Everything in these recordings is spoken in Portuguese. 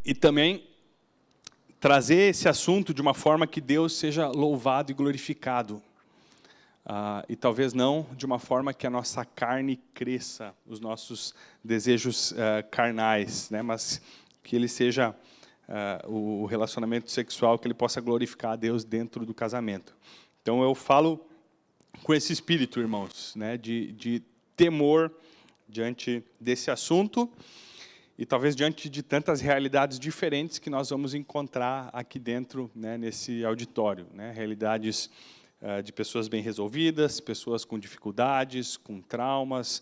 E também trazer esse assunto de uma forma que Deus seja louvado e glorificado. E talvez não de uma forma que a nossa carne cresça, os nossos desejos carnais, né? Mas que ele seja o relacionamento sexual, que ele possa glorificar a Deus dentro do casamento. Então eu falo com esse espírito, irmãos, né? De temor diante desse assunto e talvez diante de tantas realidades diferentes que nós vamos encontrar aqui dentro, né? Nesse auditório, né? Realidades de pessoas bem resolvidas, pessoas com dificuldades, com traumas,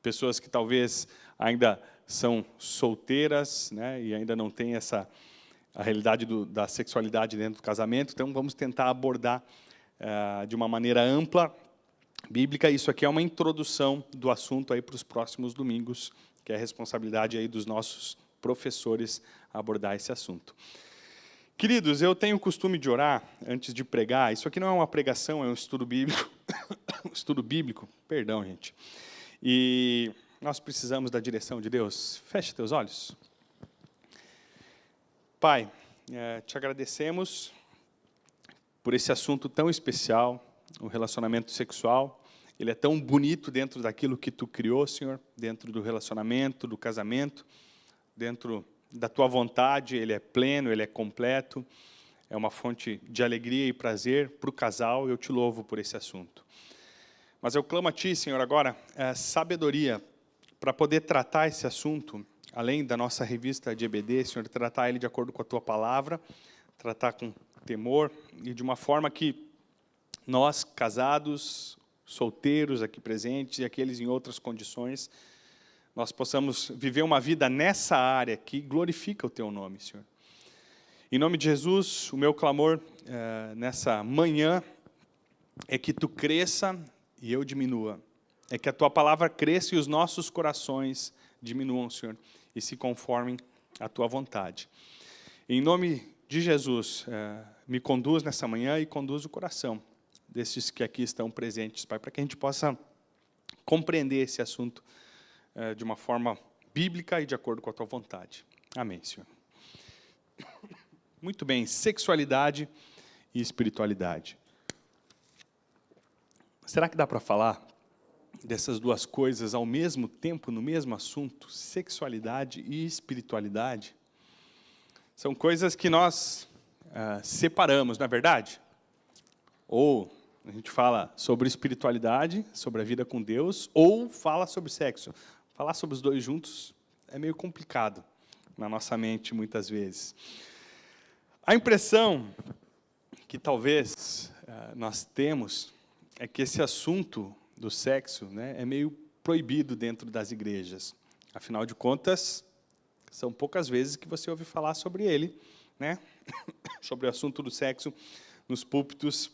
pessoas que talvez ainda são solteiras, né, e ainda não têm a realidade da sexualidade dentro do casamento. Então, vamos tentar abordar de uma maneira ampla, bíblica. Isso aqui é uma introdução do assunto aí para os próximos domingos, que é a responsabilidade aí dos nossos professores abordar esse assunto. Queridos, eu tenho o costume de orar antes de pregar. Isso aqui não é uma pregação, é um estudo bíblico. Estudo bíblico, perdão, gente. E nós precisamos da direção de Deus. Feche teus olhos. Pai, te agradecemos por esse assunto tão especial, o relacionamento sexual. Ele é tão bonito dentro daquilo que tu criou, Senhor, dentro do relacionamento, do casamento, dentro da tua vontade. Ele é pleno, ele é completo, é uma fonte de alegria e prazer para o casal. Eu te louvo por esse assunto. Mas eu clamo a Ti, Senhor, agora, sabedoria para poder tratar esse assunto, além da nossa revista de EBD, Senhor, tratar ele de acordo com a Tua palavra, tratar com temor e de uma forma que nós, casados, solteiros aqui presentes e aqueles em outras condições, nós possamos viver uma vida nessa área que glorifica o Teu nome, Senhor. Em nome de Jesus, o meu clamor nessa manhã é que Tu cresça e eu diminua. É que a Tua palavra cresça e os nossos corações diminuam, Senhor, e se conformem à Tua vontade. Em nome de Jesus, me conduz nessa manhã e conduz o coração desses que aqui estão presentes, Pai, para que a gente possa compreender esse assunto de uma forma bíblica e de acordo com a Tua vontade. Amém, Senhor. Muito bem, sexualidade e espiritualidade. Será que dá para falar dessas duas coisas ao mesmo tempo, no mesmo assunto? Sexualidade e espiritualidade? São coisas que nós separamos, não é verdade? Ou a gente fala sobre espiritualidade, sobre a vida com Deus, ou fala sobre sexo. Falar sobre os dois juntos é meio complicado na nossa mente, muitas vezes. A impressão que talvez nós temos é que esse assunto do sexo, né, é meio proibido dentro das igrejas. Afinal de contas, são poucas vezes que você ouve falar sobre ele, né? Sobre o assunto do sexo nos púlpitos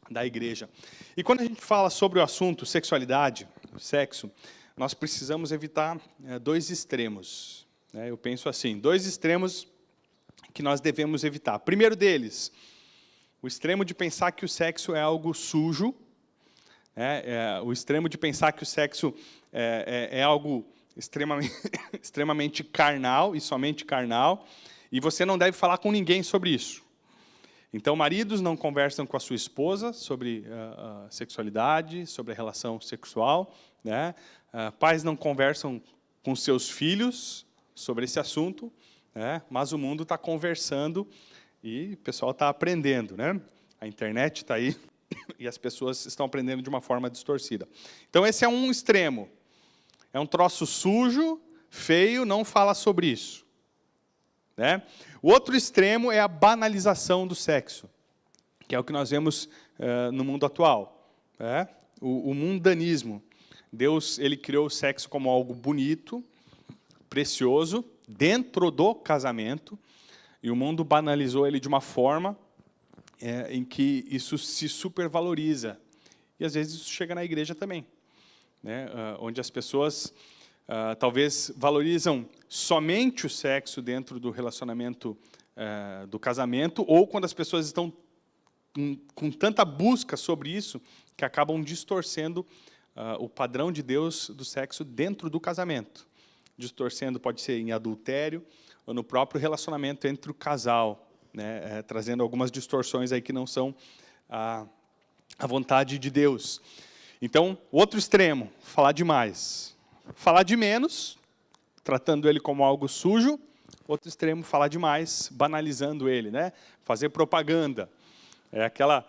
da igreja. E quando a gente fala sobre o assunto sexualidade, sexo, nós precisamos evitar dois extremos, né? Eu penso assim, dois extremos que nós devemos evitar. Primeiro deles, o extremo de pensar que o sexo é algo sujo, o extremo de pensar que o sexo é algo extremamente carnal e somente carnal, e você não deve falar com ninguém sobre isso. Então, maridos não conversam com a sua esposa sobre a sexualidade, sobre a relação sexual, né? Pais não conversam com seus filhos sobre esse assunto, né? Mas o mundo está conversando e o pessoal está aprendendo, né? A internet está aí e as pessoas estão aprendendo de uma forma distorcida. Então, esse é um extremo. É um troço sujo, feio, não fala sobre isso, né? O outro extremo é a banalização do sexo, que é o que nós vemos no mundo atual, né? O mundanismo. Deus, ele criou o sexo como algo bonito, precioso, dentro do casamento, e o mundo banalizou ele de uma forma em que isso se supervaloriza. E, às vezes, isso chega na igreja também, né? Onde as pessoas talvez valorizam somente o sexo dentro do relacionamento do casamento, ou quando as pessoas estão com tanta busca sobre isso, que acabam distorcendo o padrão de Deus do sexo dentro do casamento. Distorcendo pode ser em adultério, ou no próprio relacionamento entre o casal, né, trazendo algumas distorções aí que não são a vontade de Deus. Então, o outro extremo, falar demais. Falar de menos, tratando ele como algo sujo. Outro extremo, falar demais, banalizando ele, né? Fazer propaganda. É aquela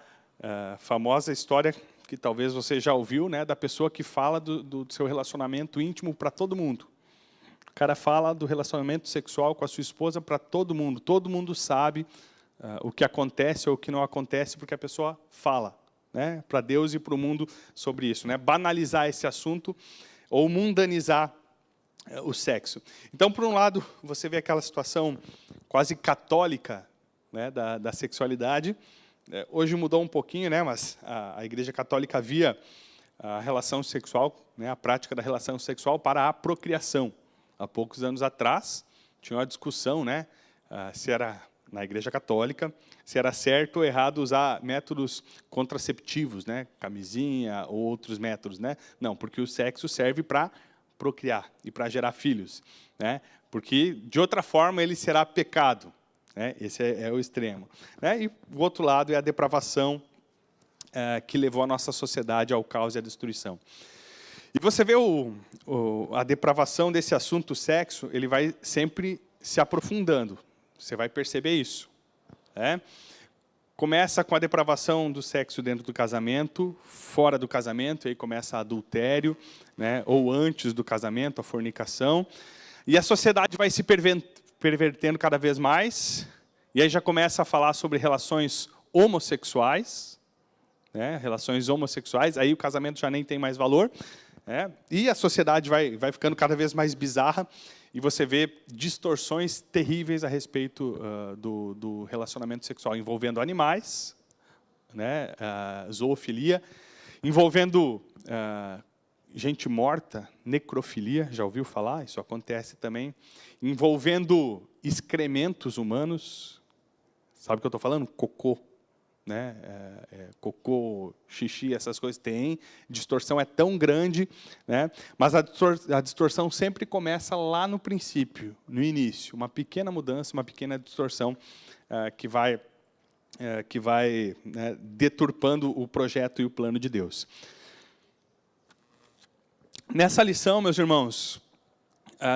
famosa história que talvez você já ouviu, né, da pessoa que fala do seu relacionamento íntimo para todo mundo. O cara fala do relacionamento sexual com a sua esposa para todo mundo sabe o que acontece ou o que não acontece, porque a pessoa fala, né, para Deus e para o mundo sobre isso, né? Banalizar esse assunto ou mundanizar o sexo. Então, por um lado, você vê aquela situação quase católica, né, da sexualidade. Hoje mudou um pouquinho, né, mas a Igreja Católica via a relação sexual, né, a prática da relação sexual para a procriação. Há poucos anos atrás, tinha uma discussão, né, se era, na Igreja Católica, se era certo ou errado usar métodos contraceptivos, né, camisinha ou outros métodos, né? Não, porque o sexo serve para procriar e para gerar filhos, né? Porque de outra forma ele será pecado, né? Esse é o extremo, né? E o outro lado é a depravação que levou a nossa sociedade ao caos e à destruição. E você vê a depravação desse assunto sexo, ele vai sempre se aprofundando. Você vai perceber isso, né? Começa com a depravação do sexo dentro do casamento, fora do casamento, aí começa adultério, né? Ou antes do casamento, a fornicação. E a sociedade vai se pervertendo cada vez mais, e aí já começa a falar sobre relações homossexuais, né? Relações homossexuais, aí o casamento já nem tem mais valor, né? E a sociedade vai ficando cada vez mais bizarra, e você vê distorções terríveis a respeito do relacionamento sexual, envolvendo animais, né, zoofilia, envolvendo gente morta, necrofilia, já ouviu falar? Isso acontece também. Envolvendo excrementos humanos, sabe o que eu estou falando? Cocô. Né? Cocô, xixi, essas coisas tem, distorção é tão grande, né? Mas a distorção sempre começa lá no princípio, no início, uma pequena mudança, uma pequena distorção que vai né, deturpando o projeto e o plano de Deus. Nessa lição, meus irmãos,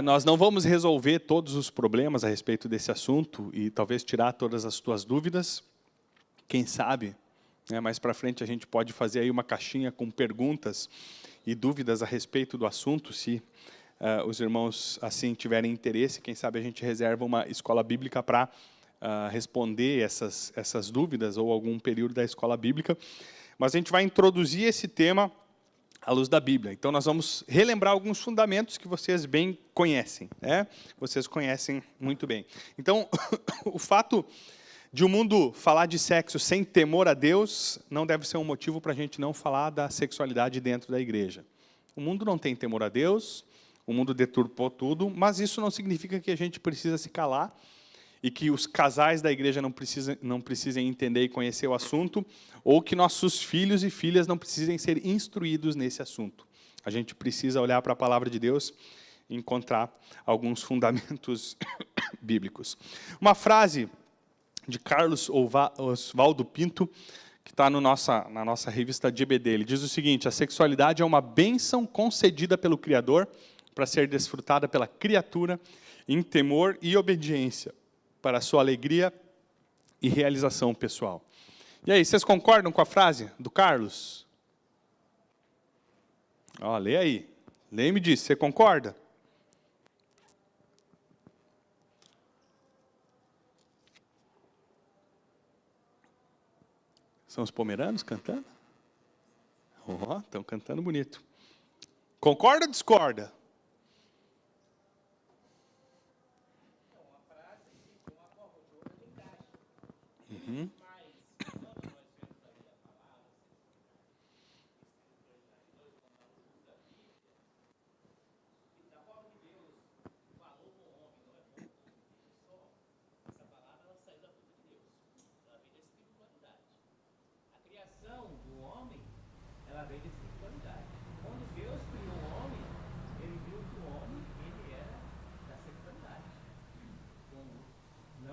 nós não vamos resolver todos os problemas a respeito desse assunto e talvez tirar todas as tuas dúvidas. Quem sabe, né, mais para frente a gente pode fazer aí uma caixinha com perguntas e dúvidas a respeito do assunto, se os irmãos assim tiverem interesse, quem sabe a gente reserva uma escola bíblica para responder essas dúvidas ou algum período da escola bíblica. Mas a gente vai introduzir esse tema à luz da Bíblia. Então nós vamos relembrar alguns fundamentos que vocês bem conhecem, né? Vocês conhecem muito bem. Então, o fato de o mundo falar de sexo sem temor a Deus não deve ser um motivo para a gente não falar da sexualidade dentro da igreja. O mundo não tem temor a Deus, o mundo deturpou tudo, mas isso não significa que a gente precisa se calar e que os casais da igreja não precisem entender e conhecer o assunto, ou que nossos filhos e filhas não precisem ser instruídos nesse assunto. A gente precisa olhar para a palavra de Deus e encontrar alguns fundamentos bíblicos. Uma frase de Carlos Oswaldo Pinto, que está na nossa revista de EBD. Ele diz o seguinte: a sexualidade é uma bênção concedida pelo Criador para ser desfrutada pela criatura em temor e obediência, para a sua alegria e realização pessoal. E aí, vocês concordam com a frase do Carlos? Ó, lê aí. Lê e me diz, você concorda? São os pomeranos cantando? Ó, estão cantando bonito. Concorda ou discorda? Uhum.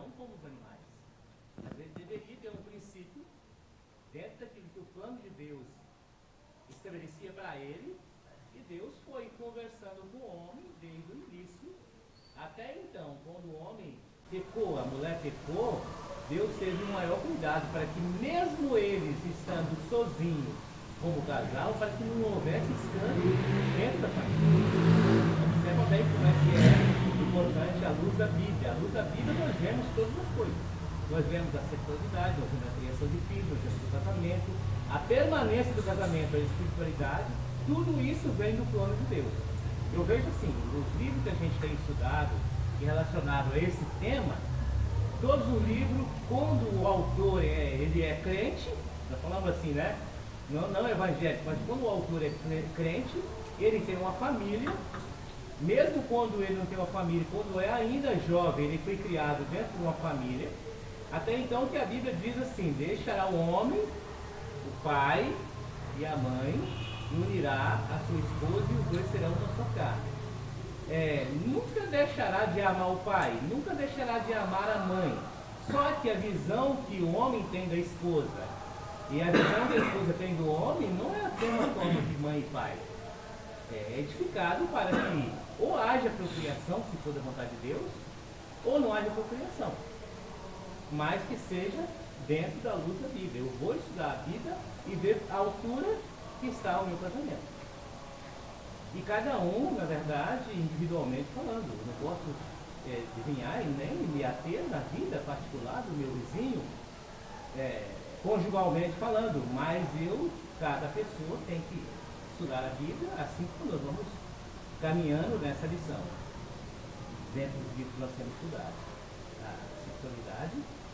não como os animais. Às vezes deveria ter um princípio dentro daquilo que o plano de Deus estabelecia para ele, e Deus foi conversando com o homem desde o início até então. Quando o homem pecou, a mulher pecou, Deus teve um maior cuidado para que mesmo eles estando sozinhos como casal, para que não houvesse escândalo dentro da família. Observa bem como é que é importante a luz da Bíblia. A luz da Bíblia nós vemos todas as coisas. Nós vemos a sexualidade, nós vemos a criação de filhos, nós vemos o casamento, a permanência do casamento, a espiritualidade, tudo isso vem do plano de Deus. Eu vejo assim, os livros que a gente tem estudado e relacionado a esse tema, todos os livros, quando o autor ele é crente, nós falamos assim, né? Não evangélico, mas quando o autor é crente, ele tem uma família, mesmo quando ele não tem uma família, quando é ainda jovem, ele foi criado dentro de uma família, até então que a Bíblia diz assim, deixará o homem, o pai e a mãe, e unirá a sua esposa e os dois serão uma só carne. Nunca deixará de amar o pai, nunca deixará de amar a mãe, só que a visão que o homem tem da esposa e a visão que a esposa tem do homem não é a mesma forma de mãe e pai. É edificado para que ou haja procriação, se for da vontade de Deus, ou não haja procriação, mas que seja dentro da luz da Bíblia. Eu vou estudar a Bíblia e ver a altura que está o meu casamento. E cada um, na verdade, individualmente falando. Eu não posso adivinhar e nem me ater na vida particular do meu vizinho, conjugalmente falando, mas cada pessoa tem que estudar a Bíblia, assim como nós vamos caminhando nessa lição. Dentro do livro que nós temos estudado, a sexualidade,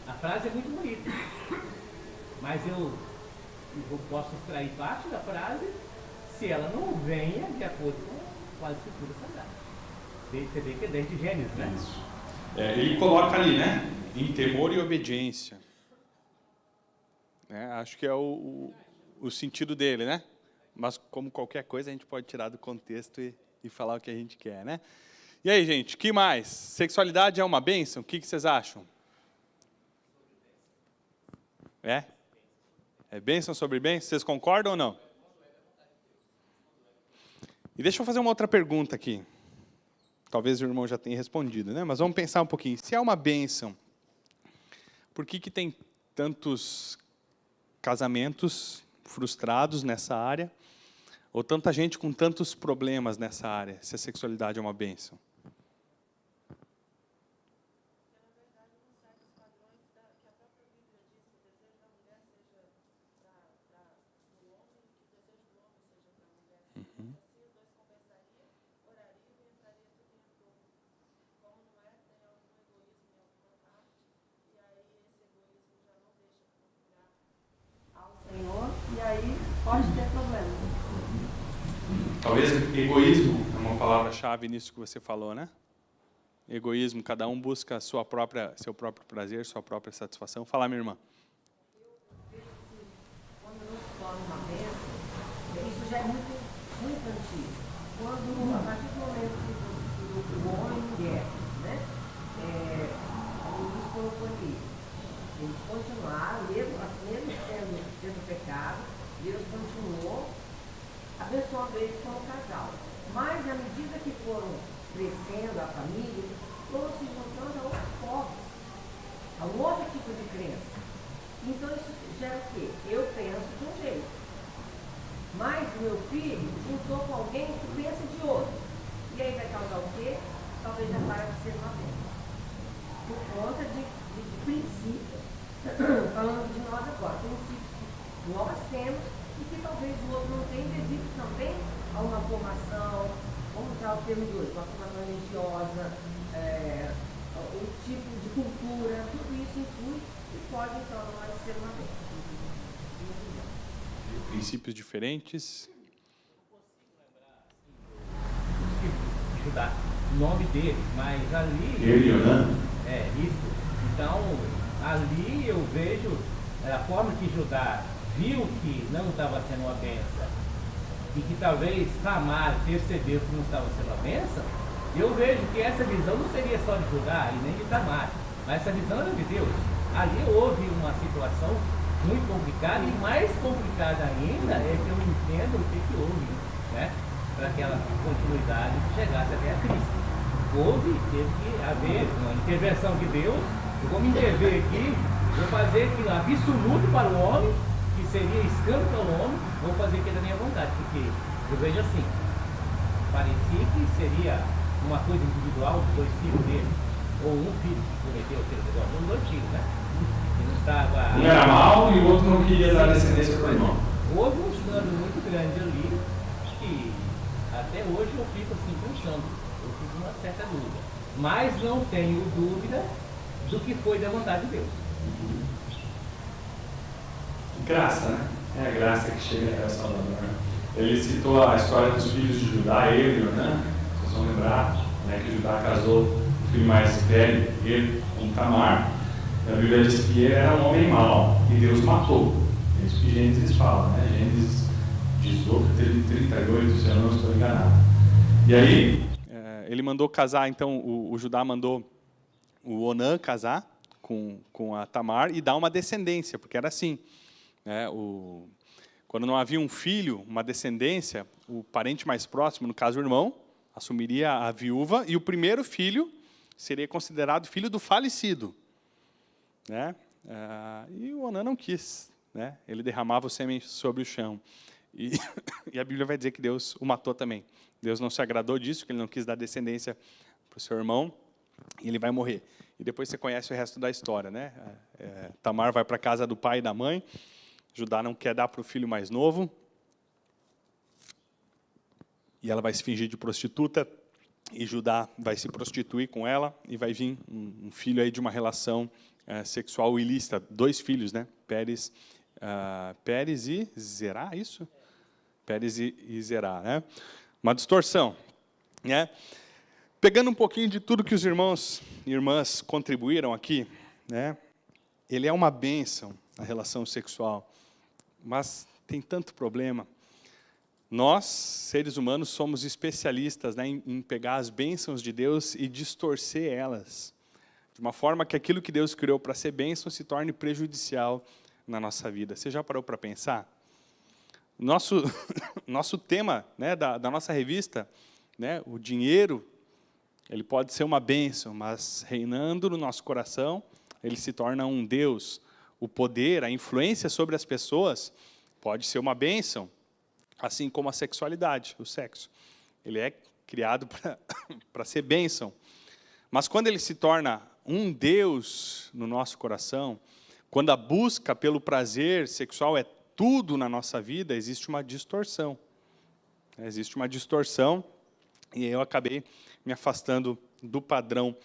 a frase é muito bonita, mas eu posso extrair parte da frase se ela não venha de acordo com a escritura sagrada. Você vê que é desde Gênesis, né? Isso. Ele coloca ali, né? Em temor e obediência. Acho que é o sentido dele, né? Mas como qualquer coisa, a gente pode tirar do contexto e falar o que a gente quer, né? E aí, gente, que mais? Sexualidade é uma bênção? O que vocês acham? É bênção sobre bênção? Vocês concordam ou não? E deixa eu fazer uma outra pergunta aqui. Talvez o irmão já tenha respondido, né? Mas vamos pensar um pouquinho. Se é uma bênção, por que tem tantos casamentos frustrados nessa área? Ou tanta gente com tantos problemas nessa área, se a sexualidade é uma bênção? Pode ter problema. Talvez egoísmo é uma palavra-chave nisso que você falou, né? Egoísmo, cada um busca seu próprio prazer, sua própria satisfação. Fala, minha irmã. Quando não se torna uma bênção, isso já é muito antigo. Quando, a partir do momento que o homem e a mulher, né? Deus colocou ali, eles continuaram, mesmo tendo pecado, Deus continuou abençoando eles como casal. Mas, à medida que foram crescendo a família, foram se juntando a outros povos, a um outro tipo de crença. Então, isso gera o quê? Eu penso de um jeito, mas meu filho juntou com alguém que pensa de outro. E aí vai causar o quê? Talvez já pare de ser uma bênção. Por conta de princípios, falando de nós agora, princípios que nós temos e que talvez o outro não tenha, devido também a uma formação, vamos usar o termo de hoje, uma formação religiosa, um tipo de cultura, tudo isso influi e pode então não ser uma bênção. Princípios diferentes. Eu consigo lembrar o nome dele, mas ali... Ele, né? Isso. Então, ali eu vejo a forma que Judá viu que não estava sendo uma bênção e que talvez Tamar percebeu que não estava sendo uma bênção. Eu vejo que essa visão não seria só de Judá e nem de Tamar, Mas essa visão era de Deus. Ali houve uma situação muito complicada, e mais complicada ainda é que eu entendo o que houve, né? Para que aquela continuidade chegasse até a Cristo. Teve que haver uma intervenção de Deus. Eu vou me intervir aqui, vou fazer aquilo absoluto para o homem, que seria escândalo para o homem, vou fazer aquilo da minha vontade, porque eu vejo assim, parecia que seria uma coisa individual dos dois filhos dele, ou um filho que cometeu aquele negócio, um dois filhos, né? Que não estava... Um era mau e o outro não queria dar descendência para o irmão. Houve um escândalo muito grande ali, que até hoje eu fico assim pensando, eu fico uma certa dúvida. Mas não tenho dúvida do que foi da vontade de Deus. Graça, né? É a graça que chega até o Salvador. Ele citou a história dos filhos de Judá, ele, né? Vocês vão lembrar, né, que Judá casou o filho mais velho, ele, com Tamar. A Bíblia diz que ele era um homem mau e Deus matou. É isso que Gênesis fala, né? Gênesis 18, 38, se eu não estou enganado. E aí... ele mandou casar, então, o Judá mandou o Onã casar com a Tamar e dar uma descendência, porque era assim, né? Quando não havia um filho, uma descendência, o parente mais próximo, no caso o irmão, assumiria a viúva, e o primeiro filho seria considerado filho do falecido, né? E o Onã não quis, né? Ele derramava o sêmen sobre o chão. E a Bíblia vai dizer que Deus o matou também. Deus não se agradou disso, que ele não quis dar descendência para o seu irmão, e ele vai morrer. E depois você conhece o resto da história, né? Tamar vai para a casa do pai e da mãe, Judá não quer dar para o filho mais novo, e ela vai se fingir de prostituta, e Judá vai se prostituir com ela, e vai vir um filho aí de uma relação sexual ilícita, 2 filhos, né? Pérez e Zerá, isso? Pérez e Zerá, né? Uma distorção, né? Pegando um pouquinho de tudo que os irmãos e irmãs contribuíram aqui, né? Ele é uma bênção, a relação sexual, mas tem tanto problema. Nós, seres humanos, somos especialistas, né, em pegar as bênçãos de Deus e distorcer elas, de uma forma que aquilo que Deus criou para ser bênção se torne prejudicial na nossa vida. Você já parou para pensar? Nosso tema, né, da nossa revista, né, o dinheiro, ele pode ser uma bênção, mas reinando no nosso coração, ele se torna um Deus. O poder, a influência sobre as pessoas pode ser uma bênção, assim como a sexualidade, o sexo. Ele é criado para ser bênção. Mas quando ele se torna um Deus no nosso coração, quando a busca pelo prazer sexual é tudo na nossa vida, existe uma distorção. Existe uma distorção, e eu acabei me afastando do padrão,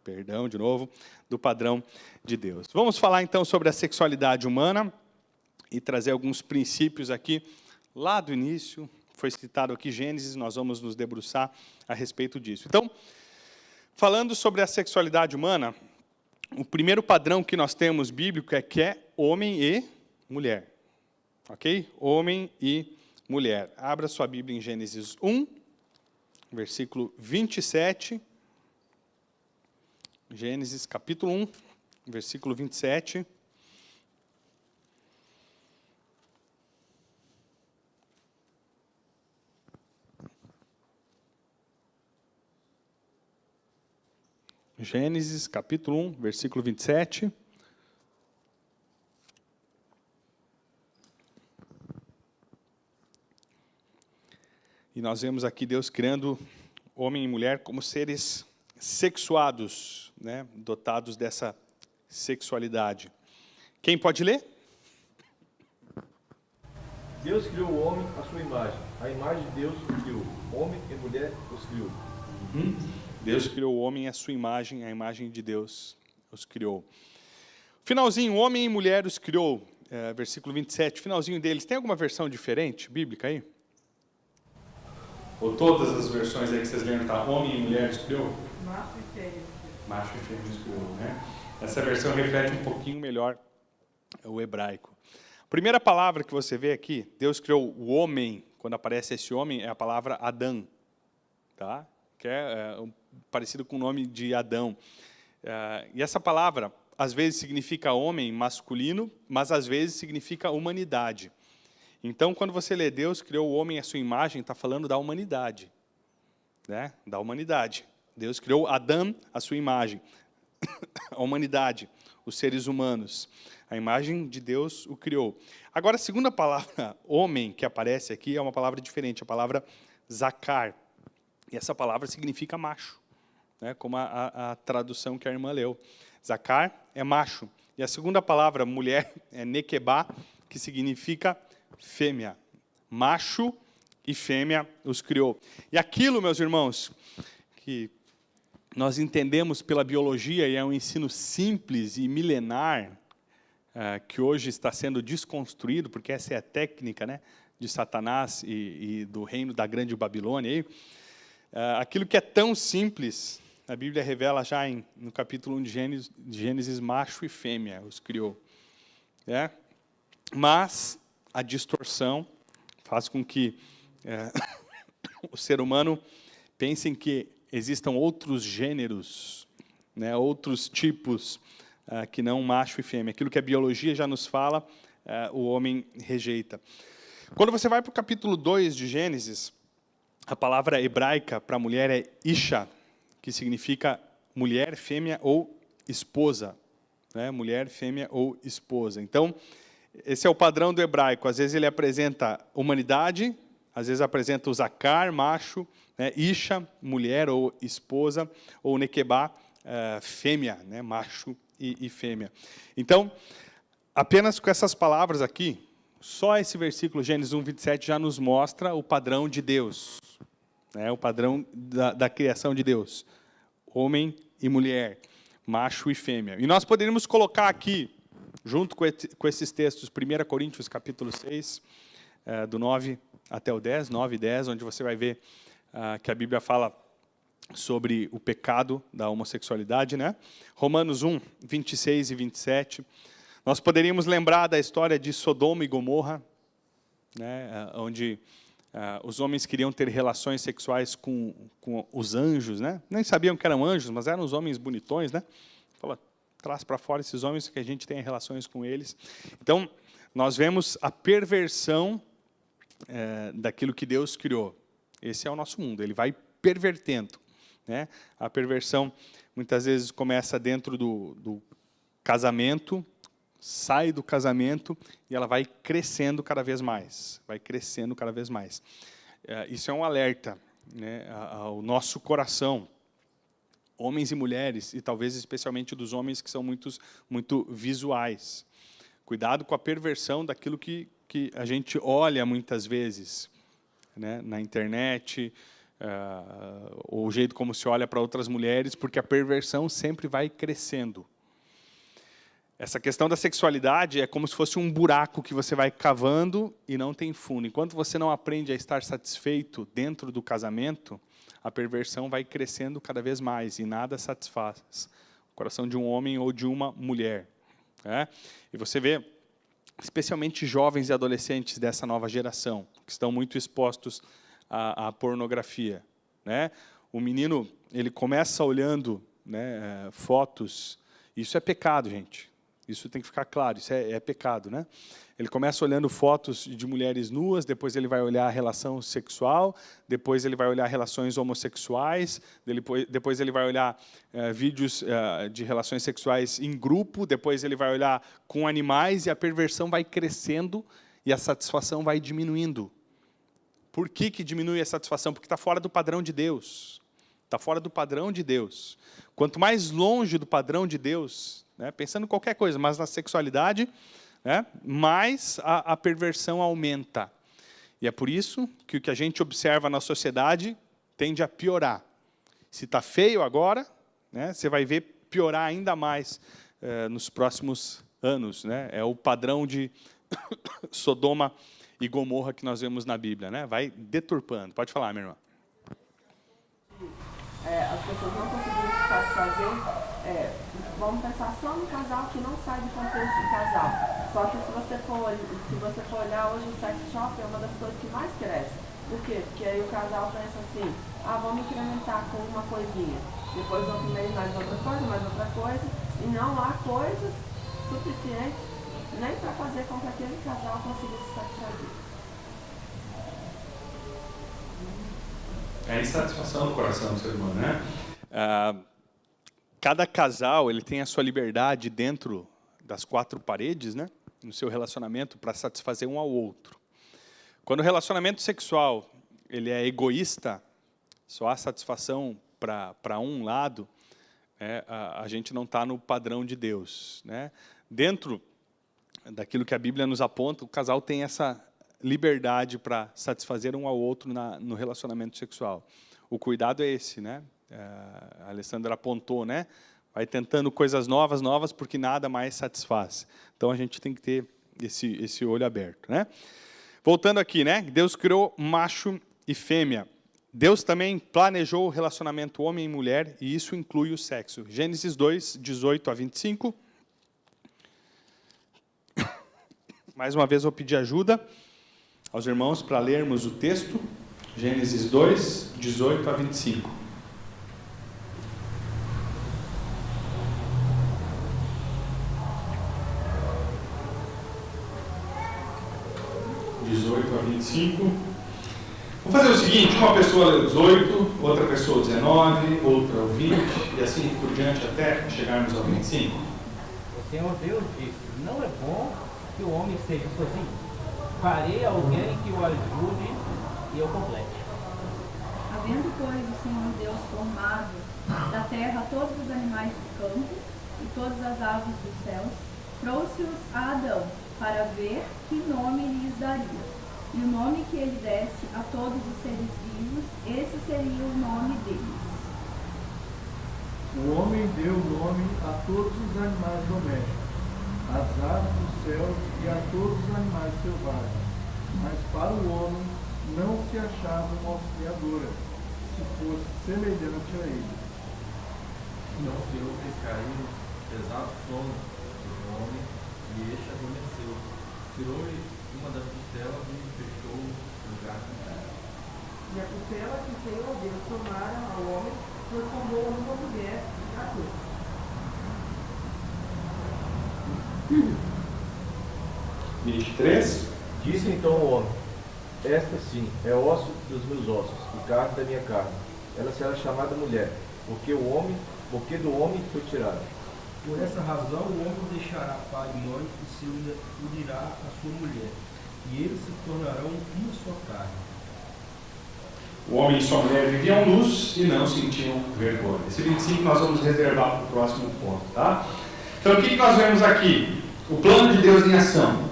perdão de novo, do padrão de Deus. Vamos falar então sobre a sexualidade humana e trazer alguns princípios aqui, lá do início, foi citado aqui Gênesis, nós vamos nos debruçar a respeito disso. Então, falando sobre a sexualidade humana, o primeiro padrão que nós temos bíblico é que é homem e mulher. Ok? Homem e mulher. Abra sua Bíblia em Gênesis 1, versículo 27. Gênesis capítulo 1, versículo 27. Gênesis capítulo 1, versículo 27. E nós vemos aqui Deus criando homem e mulher como seres sexuados, né, dotados dessa sexualidade. Quem pode ler? Deus criou o homem à sua imagem. A imagem de Deus o criou. Homem e mulher os criou. Deus criou o homem à sua imagem, a imagem de Deus os criou. Finalzinho, homem e mulher os criou, versículo 27, finalzinho deles. Tem alguma versão diferente, bíblica aí? Ou todas as versões aí que vocês lembram, tá? Homem e mulher os criou? Macho e fêmea. Macho e fêmea os criou, né? Essa versão reflete um pouquinho melhor o hebraico. A primeira palavra que você vê aqui, Deus criou o homem, quando aparece esse homem, é a palavra Adão. Tá? que é parecido com o nome de Adão. E essa palavra, às vezes, significa homem masculino, mas às vezes significa humanidade. Então, quando você lê Deus criou o homem à sua imagem, está falando da humanidade. Né? Da humanidade. Deus criou Adão à sua imagem. A humanidade, os seres humanos. A imagem de Deus o criou. Agora, a segunda palavra, homem, que aparece aqui, é uma palavra diferente, a palavra zakar. E essa palavra significa macho, né? Como a tradução que a irmã leu. Zakar é macho. E a segunda palavra, mulher, é nekebá, que significa fêmea. Macho e fêmea os criou. E aquilo, meus irmãos, que nós entendemos pela biologia, e é um ensino simples e milenar, que hoje está sendo desconstruído, porque essa é a técnica, né, de Satanás e do reino da grande Babilônia. Aquilo que é tão simples, a Bíblia revela já no capítulo 1 de Gênesis, macho e fêmea os criou. Mas a distorção faz com que o ser humano pense que existam outros gêneros, né, outros tipos, que não macho e fêmea. Aquilo que a biologia já nos fala, o homem rejeita. Quando você vai para o capítulo 2 de Gênesis, a palavra hebraica para mulher é isha, que significa mulher, fêmea ou esposa. Né? Mulher, fêmea ou esposa. Então, esse é o padrão do hebraico. Às vezes ele apresenta humanidade, às vezes apresenta o zakar, macho, né? Isha, mulher ou esposa, ou nekebá, fêmea, né? Macho e fêmea. Então, apenas com essas palavras aqui, só esse versículo, Gênesis 1, 27, já nos mostra o padrão de Deus, né? O padrão da criação de Deus. Homem e mulher, macho e fêmea. E nós poderíamos colocar aqui, junto com esses textos, 1 Coríntios capítulo 6, do 9 até o 10, 9 e 10, onde você vai ver que a Bíblia fala sobre o pecado da homossexualidade, né? Romanos 1, 26 e 27. Nós poderíamos lembrar da história de Sodoma e Gomorra, né? Onde os homens queriam ter relações sexuais com os anjos, né? Nem sabiam que eram anjos, mas eram os homens bonitões, né? Fala, traz para fora esses homens que a gente tenha relações com eles. Então, nós vemos a perversão daquilo que Deus criou. Esse é o nosso mundo, ele vai pervertendo. Né? A perversão, muitas vezes, começa dentro do casamento, sai do casamento e ela vai crescendo cada vez mais. Vai crescendo cada vez mais. Isso é um alerta, né, ao nosso coração. Homens e mulheres, e talvez especialmente dos homens que são muito visuais. Cuidado com a perversão daquilo que a gente olha muitas vezes, né, na internet, ou o jeito como se olha para outras mulheres, porque a perversão sempre vai crescendo. Essa questão da sexualidade é como se fosse um buraco que você vai cavando e não tem fundo. Enquanto você não aprende a estar satisfeito dentro do casamento, a perversão vai crescendo cada vez mais e nada satisfaz o coração de um homem ou de uma mulher. Né? E você vê, especialmente jovens e adolescentes dessa nova geração, que estão muito expostos à pornografia. Né? O menino, ele começa olhando, né, fotos, isso é pecado, gente. Isso tem que ficar claro, isso é pecado. Né? Ele começa olhando fotos de mulheres nuas, depois ele vai olhar a relação sexual, depois ele vai olhar relações homossexuais, depois ele vai olhar vídeos de relações sexuais em grupo, depois ele vai olhar com animais, e a perversão vai crescendo e a satisfação vai diminuindo. Por que diminui a satisfação? Porque está fora do padrão de Deus. Está fora do padrão de Deus. Quanto mais longe do padrão de Deus, né, pensando em qualquer coisa, mas na sexualidade, né, mais a perversão aumenta. E é por isso que o que a gente observa na sociedade tende a piorar. Se está feio agora, né, você vai ver piorar ainda mais nos próximos anos. Né? É o padrão de Sodoma e Gomorra que nós vemos na Bíblia. Né? Vai deturpando. Pode falar, minha irmã. As pessoas não conseguiram se satisfazer, vamos pensar só no casal que não sai do contexto de casal. Só que se você for olhar hoje, o sex shop é uma das coisas que mais cresce. Por quê? Porque aí o casal pensa assim, vamos incrementar com uma coisinha. Depois do outro mês mais outra coisa. E não há coisas suficientes nem para fazer com que aquele casal consiga se satisfazer. É a insatisfação do coração do ser humano, né? Cada casal ele tem a sua liberdade dentro das quatro paredes, né? No seu relacionamento para satisfazer um ao outro. Quando o relacionamento sexual ele é egoísta, só há satisfação para um lado, a gente não está no padrão de Deus, né? Dentro daquilo que a Bíblia nos aponta, o casal tem essa liberdade para satisfazer um ao outro no relacionamento sexual. O cuidado é esse, né? A Alessandra apontou, né? Vai tentando coisas novas, porque nada mais satisfaz. Então a gente tem que ter esse olho aberto, né? Voltando aqui, né? Deus criou macho e fêmea. Deus também planejou o relacionamento homem e mulher, e isso inclui o sexo. Gênesis 2, 18 a 25. Mais uma vez, vou pedir ajuda aos irmãos para lermos o texto. Gênesis 2, 18 a 25. A 25. Vamos fazer o seguinte, uma pessoa lê 18, outra pessoa 19, outra 20, e assim por diante até chegarmos ao 25. O Senhor Deus disse, não é bom que o homem esteja sozinho. Farei alguém que o ajude e o complete. Havendo, pois, o Senhor Deus formado da terra todos os animais do campo e todas as aves dos céus, trouxe-os a Adão, para ver que nome lhes daria. E o nome que ele desse a todos os seres vivos, esse seria o nome deles. O homem deu nome a todos os animais domésticos, às aves dos céus e a todos os animais selvagens. Mas para o homem não se achava uma auxiliadora, se fosse semelhante a ele. Então o Senhor fez cair pesado sono do homem e este adormeceu. Tirou-lhe uma das costelas e fechou o lugar com ela. E a costela que o Senhor Deus tomara ao homem, transformou-a numa mulher e a pôs. 23. Disse então o homem, esta sim é osso dos meus ossos e carne da minha carne. Ela será chamada mulher, porque do homem foi tirada. Por essa razão o homem deixará pai e mãe e se unirá à sua mulher, e eles se tornarão uma só carne. O homem e sua mulher viviam nus e não sentiam vergonha. Esse 25 nós vamos reservar para o próximo ponto, tá? Então o que nós vemos aqui? O plano de Deus em ação.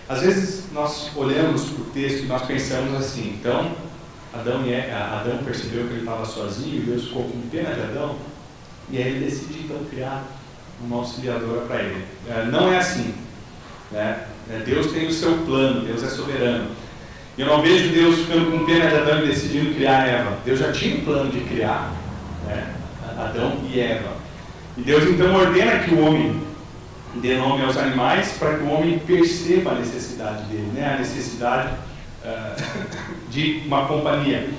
Às vezes nós olhamos para o texto e nós pensamos assim, então Adão percebeu que ele estava sozinho e Deus ficou com pena de Adão e aí ele decidiu então criar uma auxiliadora para ele. Não é assim, né? Deus tem o seu plano, Deus é soberano. Eu não vejo Deus ficando com pena de Adão e decidindo criar Eva. Deus já tinha um plano de criar, né, Adão e Eva. E Deus então ordena que o homem dê nome aos animais para que o homem perceba a necessidade dele, né, a necessidade de uma companhia.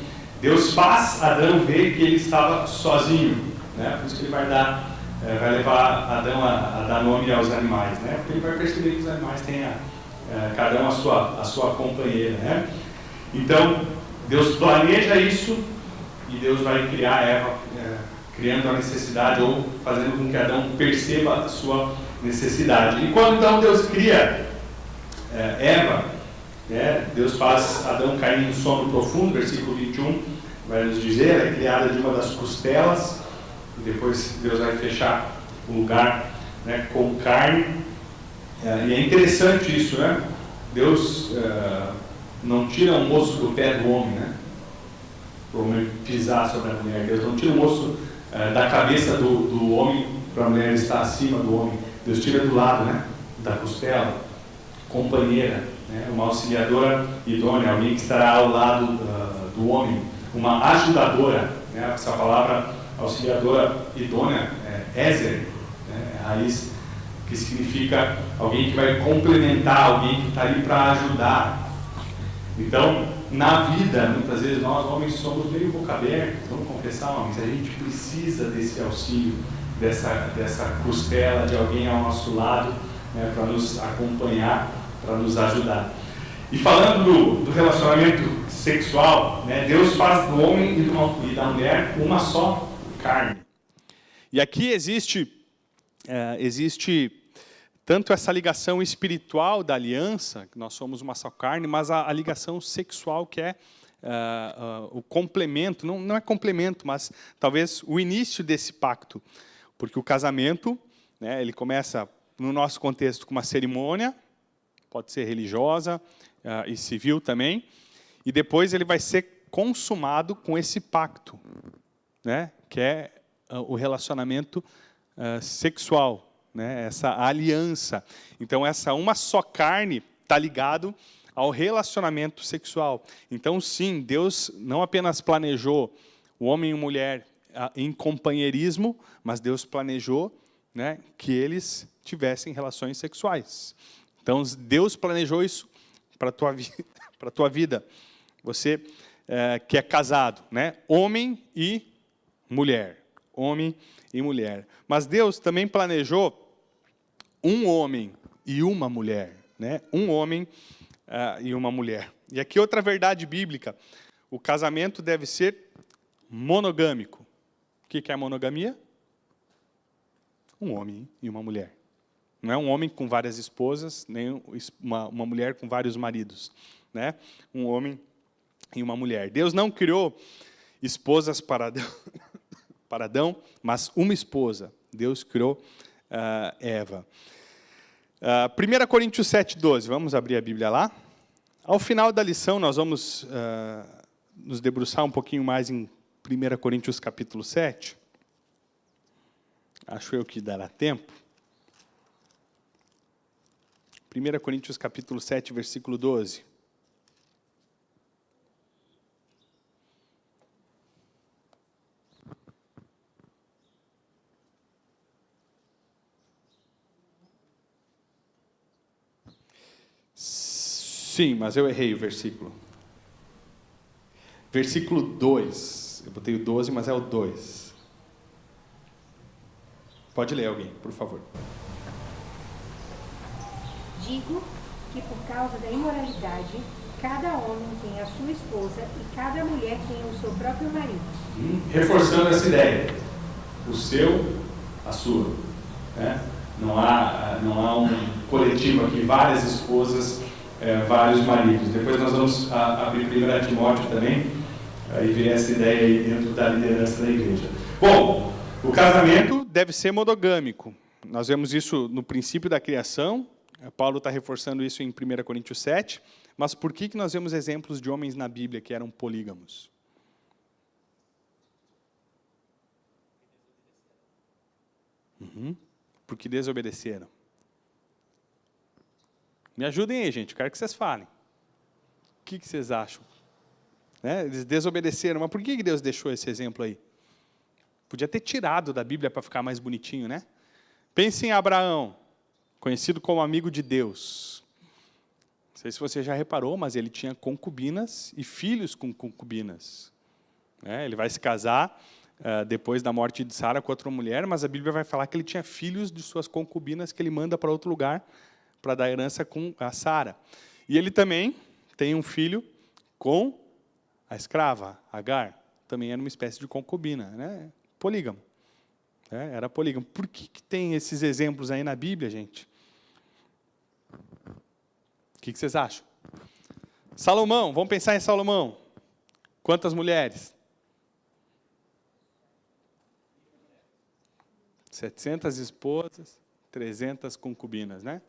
Deus faz Adão ver que ele estava sozinho, né, por isso que ele vai levar Adão a dar nome aos animais, né, porque ele vai perceber que os animais têm cada um a sua companheira, né? Então, Deus planeja isso e Deus vai criar Eva, criando a necessidade ou fazendo com que Adão perceba a sua necessidade. E quando então Deus cria Eva, né, Deus faz Adão cair em sono profundo, versículo 21, vai nos dizer, ela é criada de uma das costelas, e depois Deus vai fechar o lugar, né, com carne. E é interessante isso, né? Deus não tira um osso do pé do homem, né? Para o homem pisar sobre a mulher. Deus não tira um osso da cabeça do homem para a mulher estar acima do homem. Deus tira do lado, né? Da costela, companheira, né? Uma auxiliadora idônea, alguém que estará ao lado do homem, uma ajudadora, né? Essa palavra auxiliadora idônea é Ezer, né? Raiz, que significa alguém que vai complementar, alguém que está ali para ajudar. Então, na vida, muitas vezes nós homens somos meio boca aberta, vamos confessar, homens, a gente precisa desse auxílio, dessa costela de alguém ao nosso lado, né, para nos acompanhar, para nos ajudar. E falando do relacionamento sexual, né, Deus faz do homem e da mulher uma só carne. E aqui existe tanto essa ligação espiritual da aliança, que nós somos uma só carne, mas a ligação sexual, que é o complemento, não é complemento, mas talvez o início desse pacto. Porque o casamento, né, ele começa, no nosso contexto, com uma cerimônia, pode ser religiosa e civil também, e depois ele vai ser consumado com esse pacto, né, que é o relacionamento sexual, né, essa aliança. Então, essa uma só carne está ligado ao relacionamento sexual. Então, sim, Deus não apenas planejou o homem e a mulher em companheirismo, mas Deus planejou, né, que eles tivessem relações sexuais. Então, Deus planejou isso para a tua vida. Você que é casado, né, homem e mulher. Homem e mulher. Mas Deus também planejou um homem e uma mulher, né? Um homem e uma mulher. E aqui outra verdade bíblica: o casamento deve ser monogâmico. O que é a monogamia? Um homem e uma mulher. Não é um homem com várias esposas, nem uma mulher com vários maridos, né? Um homem e uma mulher. Deus não criou esposas para Adão, mas uma esposa. Deus criou Eva. 1 Coríntios 7,12, vamos abrir a Bíblia lá. Ao final da lição, nós vamos nos debruçar um pouquinho mais em 1 Coríntios capítulo 7. Acho eu que dará tempo. 1 Coríntios capítulo 7, versículo 12. Sim, mas eu errei o versículo. Versículo 2. Eu botei o 12, mas é o 2. Pode ler alguém, por favor. Digo que por causa da imoralidade, cada homem tem a sua esposa e cada mulher tem o seu próprio marido. Reforçando essa ideia. O seu, a sua. Né? Não há um coletivo aqui, várias esposas, vários maridos. Depois nós vamos abrir 1 Timóteo também, e ver essa ideia aí dentro da liderança da igreja. Bom, o casamento deve ser monogâmico. Nós vemos isso no princípio da criação. Paulo está reforçando isso em 1 Coríntios 7. Mas por que nós vemos exemplos de homens na Bíblia que eram polígamos? Porque desobedeceram. Me ajudem aí, gente. Eu quero que vocês falem. O que vocês acham? Né? Eles desobedeceram. Mas por que Deus deixou esse exemplo aí? Podia ter tirado da Bíblia para ficar mais bonitinho, né? Pense em Abraão, conhecido como amigo de Deus. Não sei se você já reparou, mas ele tinha concubinas e filhos com concubinas. Ele vai se casar depois da morte de Sara com outra mulher, mas a Bíblia vai falar que ele tinha filhos de suas concubinas que ele manda para outro lugar para dar herança com a Sara. E ele também tem um filho com a escrava, Agar. Também era uma espécie de concubina, né? Polígamo. Era polígamo. Por que tem esses exemplos aí na Bíblia, gente? O que vocês acham? Salomão, vamos pensar em Salomão. Quantas mulheres? 700 esposas, 300 concubinas, né?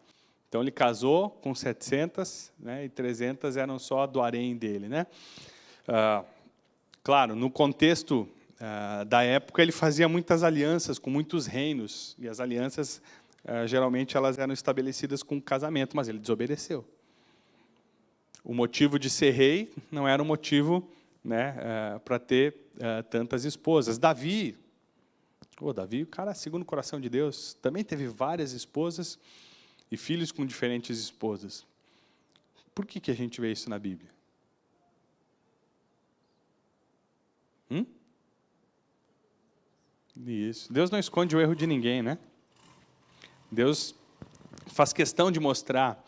Então ele casou com 700, né, e 300 eram só do harém dele, né? Claro, no contexto da época ele fazia muitas alianças com muitos reinos, e as alianças geralmente elas eram estabelecidas com casamento, mas ele desobedeceu. O motivo de ser rei não era um motivo, né, para ter tantas esposas. Davi, o cara segundo o coração de Deus, também teve várias esposas e filhos com diferentes esposas. Por que a gente vê isso na Bíblia? Isso. Deus não esconde o erro de ninguém, né? Deus faz questão de mostrar.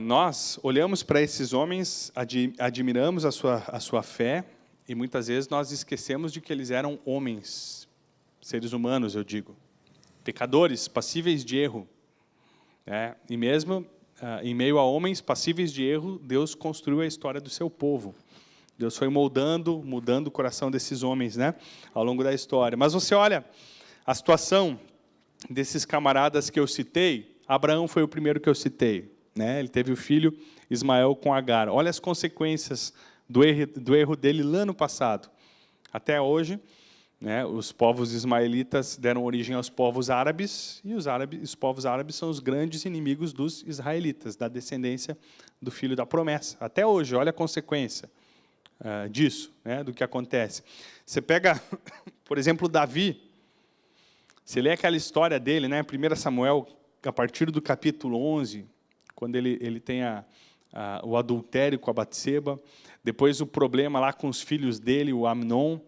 Nós olhamos para esses homens, admiramos a sua fé, e muitas vezes nós esquecemos de que eles eram homens, seres humanos, eu digo, pecadores, passíveis de erro. E mesmo em meio a homens passíveis de erro, Deus construiu a história do seu povo. Deus foi mudando o coração desses homens, né, ao longo da história. Mas você olha a situação desses camaradas que eu citei. Abraão foi o primeiro que eu citei, né? Ele teve o filho Ismael com Agar. Olha as consequências do erro dele lá no passado. Até hoje, né, os povos ismaelitas deram origem aos povos árabes, e os povos árabes são os grandes inimigos dos israelitas, da descendência do filho da promessa. Até hoje, olha a consequência disso, né, do que acontece. Você pega, por exemplo, Davi. Você lê aquela história dele, né, 1 Samuel, a partir do capítulo 11, quando ele tem o adultério com a Batseba, depois o problema lá com os filhos dele, o Amnon,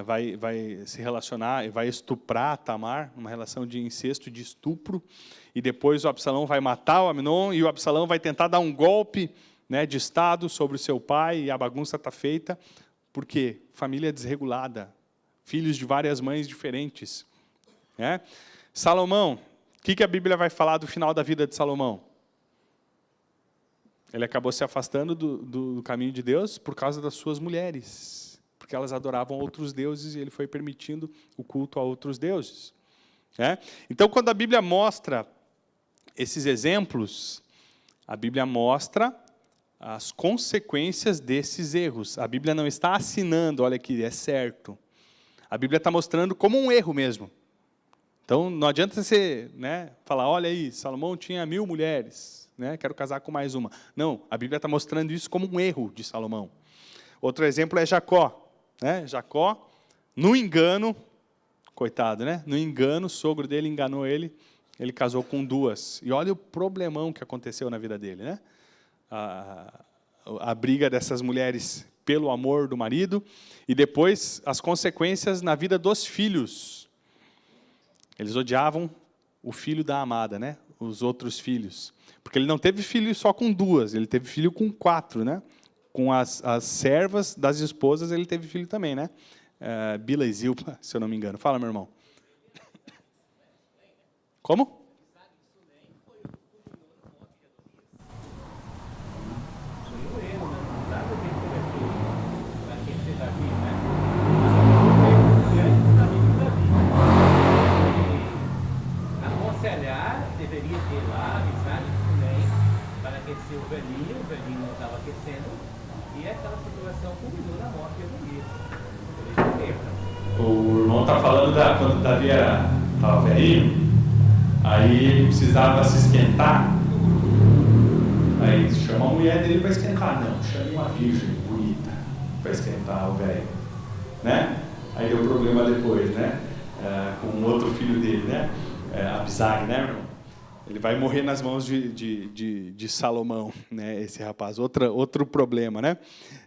vai se relacionar, vai estuprar Tamar, uma relação de incesto, de estupro, e depois o Absalão vai matar o Amnon, e o Absalão vai tentar dar um golpe, né, de Estado sobre o seu pai, e a bagunça está feita. Por quê? Família desregulada, filhos de várias mães diferentes. Salomão, o que a Bíblia vai falar do final da vida de Salomão? Ele acabou se afastando do caminho de Deus por causa das suas mulheres, porque elas adoravam outros deuses e ele foi permitindo o culto a outros deuses. Então, quando a Bíblia mostra esses exemplos, a Bíblia mostra as consequências desses erros. A Bíblia não está assinando, olha aqui, é certo. A Bíblia está mostrando como um erro mesmo. Então, não adianta você, né, falar, olha aí, Salomão tinha 1000 mulheres, né, quero casar com mais uma. Não, a Bíblia está mostrando isso como um erro de Salomão. Outro exemplo é Jacó. Jacó, no engano, coitado, né? No engano, o sogro dele enganou ele, ele casou com 2. E olha o problemão que aconteceu na vida dele, né? A briga dessas mulheres pelo amor do marido, e depois as consequências na vida dos filhos. Eles odiavam o filho da amada, né? Os outros filhos. Porque ele não teve filho só com 2, ele teve filho com 4, né? Com as servas das esposas, ele teve filho também, né? Bila e Zilpa, se eu não me engano. Fala, meu irmão. Como? Deveria ter lá amizade também para aquecer o velhinho não estava aquecendo, e aquela situação culminou na morte de Elias. O irmão está falando quando Davi estava velhinho, aí ele precisava se esquentar, aí chama a mulher dele para esquentar. Não, chame uma virgem bonita para esquentar o velho, né? Aí deu problema depois, né? Com um outro filho dele, né? Abisag, né, irmão? Ele vai morrer nas mãos de Salomão, né, esse rapaz. Outro problema, né?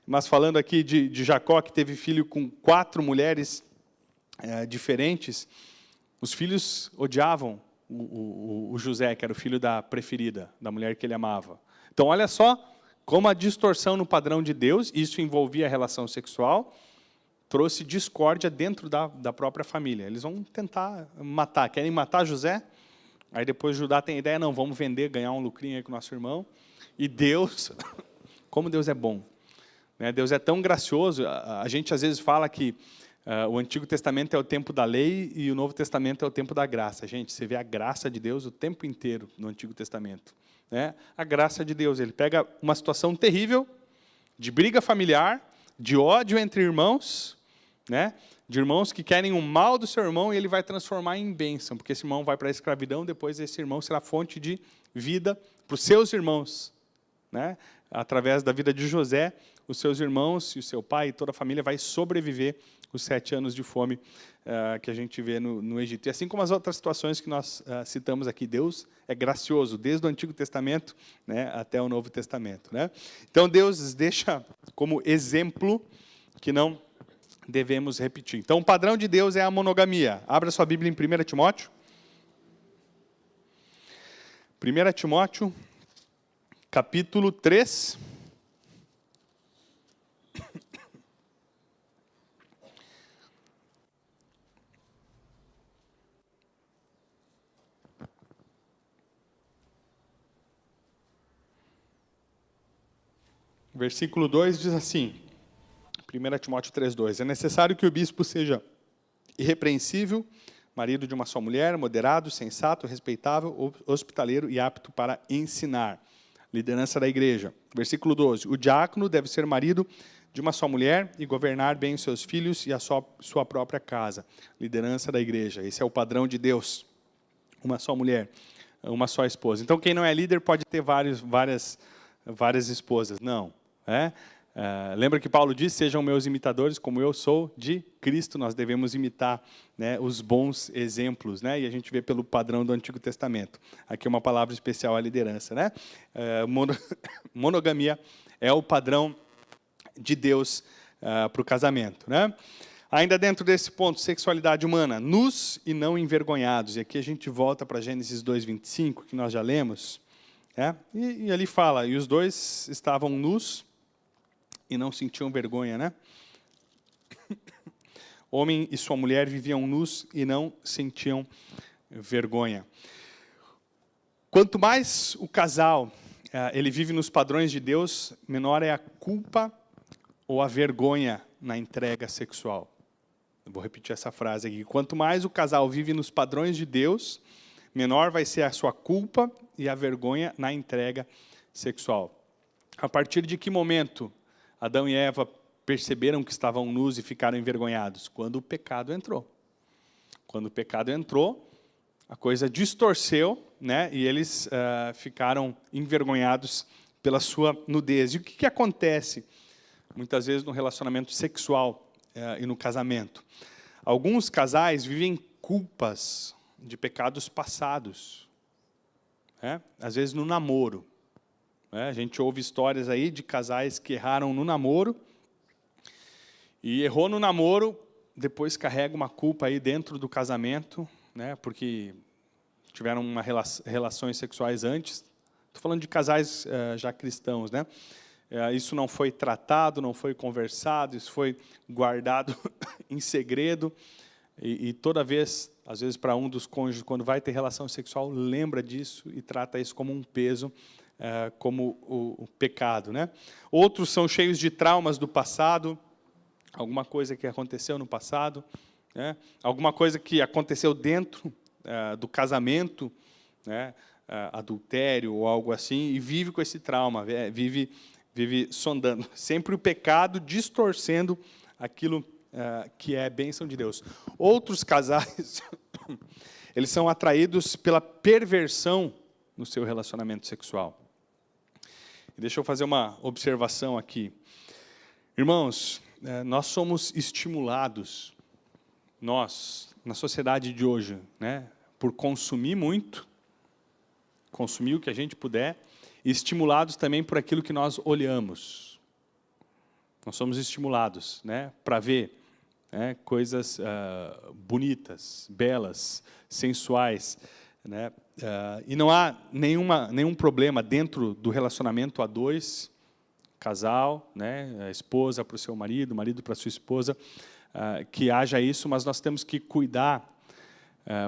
Mas falando aqui de Jacó, que teve filho com 4 mulheres diferentes, os filhos odiavam o José, que era o filho da preferida, da mulher que ele amava. Então, olha só como a distorção no padrão de Deus, isso envolvia a relação sexual, trouxe discórdia dentro da própria família. Eles vão tentar matar, querem matar José. Aí depois Judá tem a ideia, não, vamos vender, ganhar um lucrinho aí com o nosso irmão. E Deus, como Deus é bom. Né? Deus é tão gracioso. A gente às vezes fala que o Antigo Testamento é o tempo da lei e o Novo Testamento é o tempo da graça. Gente, você vê a graça de Deus o tempo inteiro no Antigo Testamento. Né? A graça de Deus, ele pega uma situação terrível, de briga familiar, de ódio entre irmãos, né? De irmãos que querem o mal do seu irmão, e ele vai transformar em bênção, porque esse irmão vai para a escravidão, depois esse irmão será fonte de vida para os seus irmãos. Né? Através da vida de José, os seus irmãos e o seu pai e toda a família vai sobreviver os 7 anos de fome que a gente vê no Egito. E assim como as outras situações que nós citamos aqui, Deus é gracioso, desde o Antigo Testamento, né, até o Novo Testamento. Né? Então, Deus deixa como exemplo que não devemos repetir. Então, o padrão de Deus é a monogamia. Abra sua Bíblia em 1 Timóteo. 1 Timóteo, capítulo 3. Versículo 2 diz assim, 1 Timóteo 3,2, é necessário que o bispo seja irrepreensível, marido de uma só mulher, moderado, sensato, respeitável, hospitaleiro e apto para ensinar. Liderança da igreja. Versículo 12, o diácono deve ser marido de uma só mulher e governar bem os seus filhos e a sua própria casa. Liderança da igreja. Esse é o padrão de Deus. Uma só mulher, uma só esposa. Então, quem não é líder pode ter várias esposas. Não. Lembra que Paulo disse, sejam meus imitadores, como eu sou de Cristo. Nós devemos imitar, né, os bons exemplos, né? E a gente vê pelo padrão do Antigo Testamento. Aqui é uma palavra especial à liderança, né? Monogamia é o padrão de Deus para o casamento, né? Ainda dentro desse ponto, sexualidade humana, nus e não envergonhados. E aqui a gente volta para Gênesis 2:25, que nós já lemos, e ali fala, e os dois estavam nus e não sentiam vergonha, né? Homem e sua mulher viviam nus e não sentiam vergonha. Quanto mais o casal ele vive nos padrões de Deus, menor é a culpa ou a vergonha na entrega sexual. Eu vou repetir essa frase aqui. Quanto mais o casal vive nos padrões de Deus, menor vai ser a sua culpa e a vergonha na entrega sexual. A partir de que momento Adão e Eva perceberam que estavam nus e ficaram envergonhados? Quando o pecado entrou. Quando o pecado entrou, a coisa distorceu, né? E eles ficaram envergonhados pela sua nudez. E o que acontece, muitas vezes, no relacionamento sexual e no casamento? Alguns casais vivem culpas de pecados passados. Às vezes no namoro. A gente ouve histórias aí de casais que erraram no namoro e errou no namoro, depois carrega uma culpa aí dentro do casamento, né, porque tiveram relações sexuais antes. Estou falando de casais já cristãos, né? Isso não foi tratado, não foi conversado, isso foi guardado em segredo. E toda vez, às vezes para um dos cônjuges, quando vai ter relação sexual, lembra disso e trata isso como um peso, como o pecado, né? Outros são cheios de traumas do passado, alguma coisa que aconteceu no passado, né? Alguma coisa que aconteceu dentro do casamento, né? Adultério ou algo assim, e vive com esse trauma, vive sondando. Sempre o pecado distorcendo aquilo que é bênção de Deus. Outros casais, eles são atraídos pela perversão no seu relacionamento sexual. E deixa eu fazer uma observação aqui. Irmãos, nós somos estimulados, nós, na sociedade de hoje, né, por consumir muito, consumir o que a gente puder, e estimulados também por aquilo que nós olhamos. Nós somos estimulados, né, para ver coisas bonitas, belas, sensuais, né? E não há nenhum problema dentro do relacionamento a dois, casal, né? A esposa para o seu marido, o marido para a sua esposa, que haja isso, mas nós temos que cuidar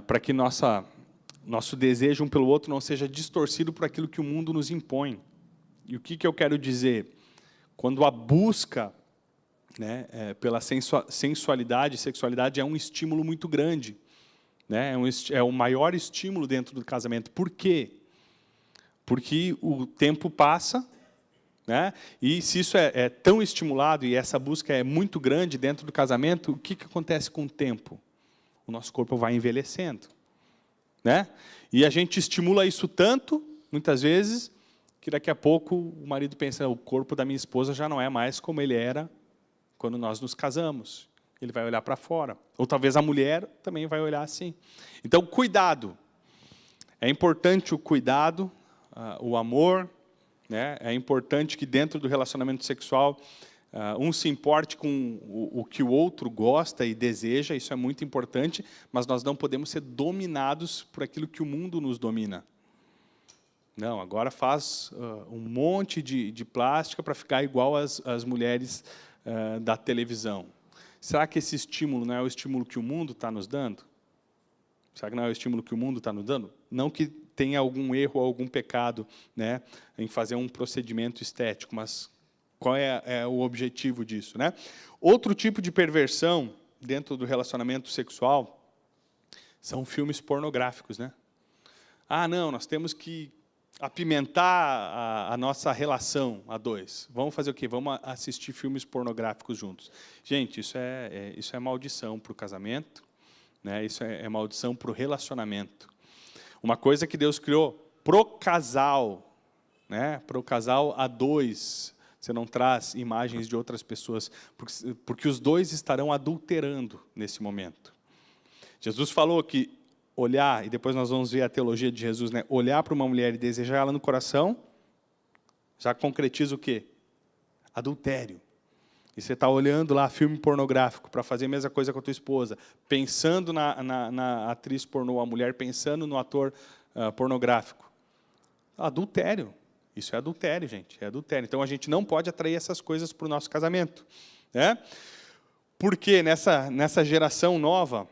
para que nosso desejo um pelo outro não seja distorcido por aquilo que o mundo nos impõe. E o que eu quero dizer? Quando a busca, né, pela sensualidade e sexualidade é um estímulo muito grande, né, é o maior estímulo dentro do casamento. Por quê? Porque o tempo passa, né, e se isso é tão estimulado e essa busca é muito grande dentro do casamento, o que acontece com o tempo? O nosso corpo vai envelhecendo, né? E a gente estimula isso tanto, muitas vezes, que daqui a pouco o marido pensa, o corpo da minha esposa já não é mais como ele era quando nós nos casamos. Ele vai olhar para fora. Ou talvez a mulher também vai olhar assim. Então, cuidado. É importante o cuidado, o amor, né? É importante que dentro do relacionamento sexual um se importe com o que o outro gosta e deseja, isso é muito importante, mas nós não podemos ser dominados por aquilo que o mundo nos domina. Não, agora faz um monte de plástica para ficar igual às mulheres da televisão. Será que esse estímulo não é o estímulo que o mundo está nos dando? Será que não é o estímulo que o mundo está nos dando? Não que tenha algum erro ou algum pecado, né, em fazer um procedimento estético, mas qual é o objetivo disso, né? Outro tipo de perversão dentro do relacionamento sexual são filmes pornográficos, né? Ah, não, nós temos que apimentar a nossa relação a dois. Vamos fazer o quê? Vamos assistir filmes pornográficos juntos. Gente, isso é maldição para o casamento, né? Isso é maldição para o relacionamento. Uma coisa que Deus criou pro casal, né? Pro casal a dois. Você não traz imagens de outras pessoas, porque os dois estarão adulterando nesse momento. Jesus falou que olhar, e depois nós vamos ver a teologia de Jesus, né? Olhar para uma mulher e desejar ela no coração, já concretiza o quê? Adultério. E você está olhando lá filme pornográfico para fazer a mesma coisa com a tua esposa, pensando na atriz pornô, a mulher pensando no ator pornográfico. Adultério. Isso é adultério, gente. É adultério. Então, a gente não pode atrair essas coisas para o nosso casamento, né? Porque nessa geração nova,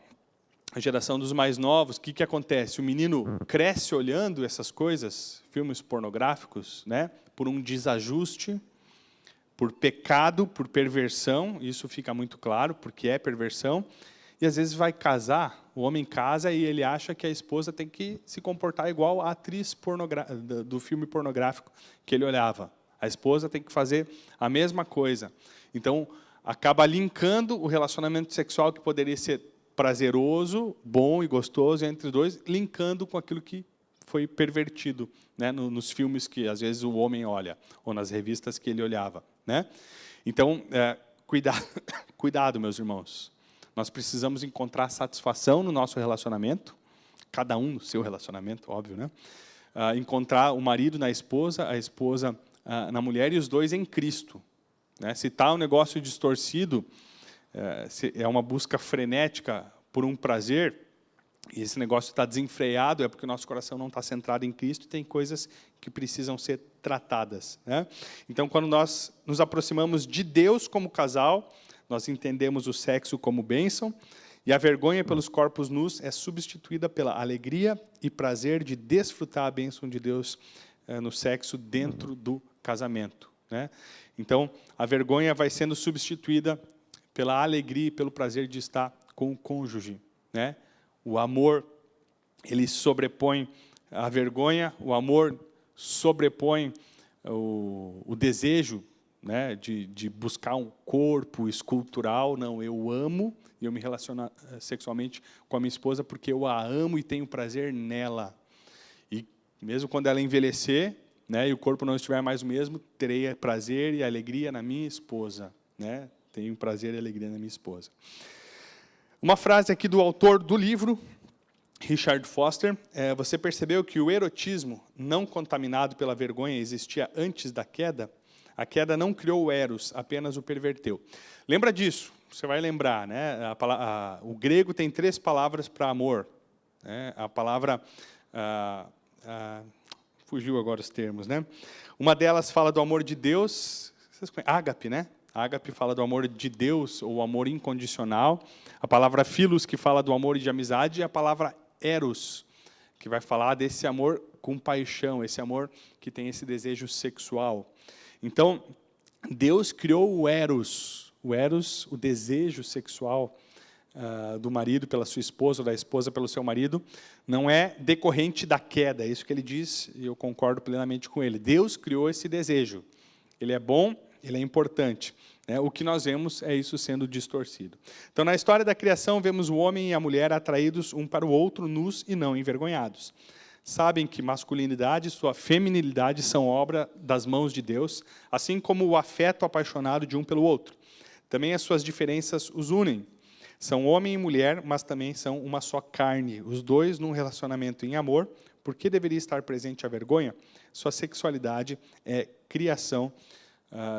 a geração dos mais novos, o que acontece? O menino cresce olhando essas coisas, filmes pornográficos, né? Por um desajuste, por pecado, por perversão. Isso fica muito claro, porque é perversão. E, às vezes, vai casar, o homem casa e ele acha que a esposa tem que se comportar igual a atriz do filme pornográfico que ele olhava. A esposa tem que fazer a mesma coisa. Então, acaba linkando o relacionamento sexual que poderia ser prazeroso, bom e gostoso entre os dois, linkando com aquilo que foi pervertido, né, nos filmes que, às vezes, o homem olha, ou nas revistas que ele olhava, né? Então, cuidado, meus irmãos. Nós precisamos encontrar satisfação no nosso relacionamento, cada um no seu relacionamento, óbvio, né? Encontrar o marido na esposa, a esposa na mulher e os dois em Cristo, né? Se está um negócio distorcido, se é uma busca frenética por um prazer, e esse negócio está desenfreado, é porque o nosso coração não está centrado em Cristo e tem coisas que precisam ser tratadas, né? Então, quando nós nos aproximamos de Deus como casal, nós entendemos o sexo como bênção, e a vergonha pelos corpos nus é substituída pela alegria e prazer de desfrutar a bênção de Deus no sexo dentro do casamento, né? Então, a vergonha vai sendo substituída pela alegria e pelo prazer de estar com o cônjuge, né? O amor, ele sobrepõe a vergonha, o amor sobrepõe o desejo, né, de buscar um corpo escultural. Não, eu amo e eu me relaciono sexualmente com a minha esposa porque eu a amo e tenho prazer nela. E mesmo quando ela envelhecer, né, e o corpo não estiver mais o mesmo, terei prazer e alegria na minha esposa, né? Tenho prazer e alegria na minha esposa. Uma frase aqui do autor do livro, Richard Foster: você percebeu que o erotismo não contaminado pela vergonha existia antes da queda? A queda não criou o eros, apenas o perverteu. Lembra disso? Você vai lembrar, né? O grego tem 3 palavras para amor, né? A palavra... fugiu agora os termos, né? Uma delas fala do amor de Deus, vocês conhecem? Ágape, né? Ágape fala do amor de Deus, ou amor incondicional. A palavra philos, que fala do amor e de amizade, e a palavra eros, que vai falar desse amor com paixão, esse amor que tem esse desejo sexual. Então, Deus criou o eros, o desejo sexual do marido pela sua esposa, ou da esposa pelo seu marido, não é decorrente da queda, é isso que ele diz, e eu concordo plenamente com ele. Deus criou esse desejo, ele é bom, ele é importante, né? O que nós vemos é isso sendo distorcido. Então, na história da criação, vemos o homem e a mulher atraídos um para o outro, nus e não envergonhados. Sabem que masculinidade e sua feminilidade são obra das mãos de Deus, assim como o afeto apaixonado de um pelo outro. Também as suas diferenças os unem. São homem e mulher, mas também são uma só carne. Os dois num relacionamento em amor. Por que deveria estar presente a vergonha? Sua sexualidade é criação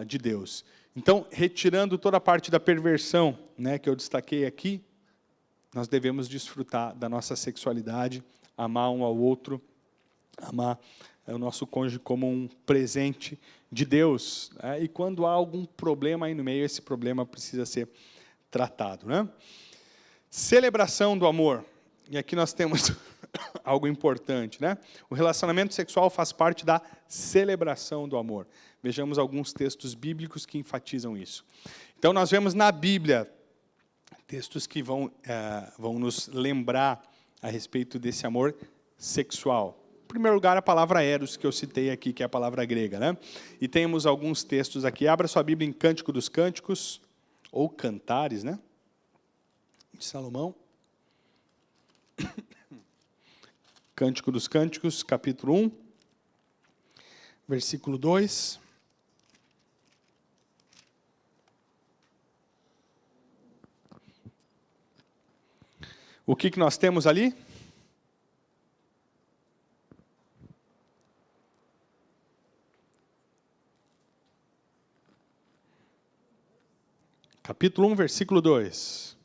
de Deus. Então, retirando toda a parte da perversão, né, que eu destaquei aqui, nós devemos desfrutar da nossa sexualidade, amar um ao outro, amar o nosso cônjuge como um presente de Deus. Né? E quando há algum problema aí no meio, esse problema precisa ser tratado. Né? Celebração do amor. E aqui nós temos algo importante. Né? O relacionamento sexual faz parte da celebração do amor. Vejamos alguns textos bíblicos que enfatizam isso. Então, nós vemos na Bíblia textos que vão nos lembrar a respeito desse amor sexual. Em primeiro lugar, a palavra eros, que eu citei aqui, que é a palavra grega. Né? E temos alguns textos aqui. Abra sua Bíblia em Cântico dos Cânticos, ou Cantares, né? De Salomão. Cântico dos Cânticos, capítulo 1, versículo 2. O que nós temos ali? Capítulo 1, versículo 2.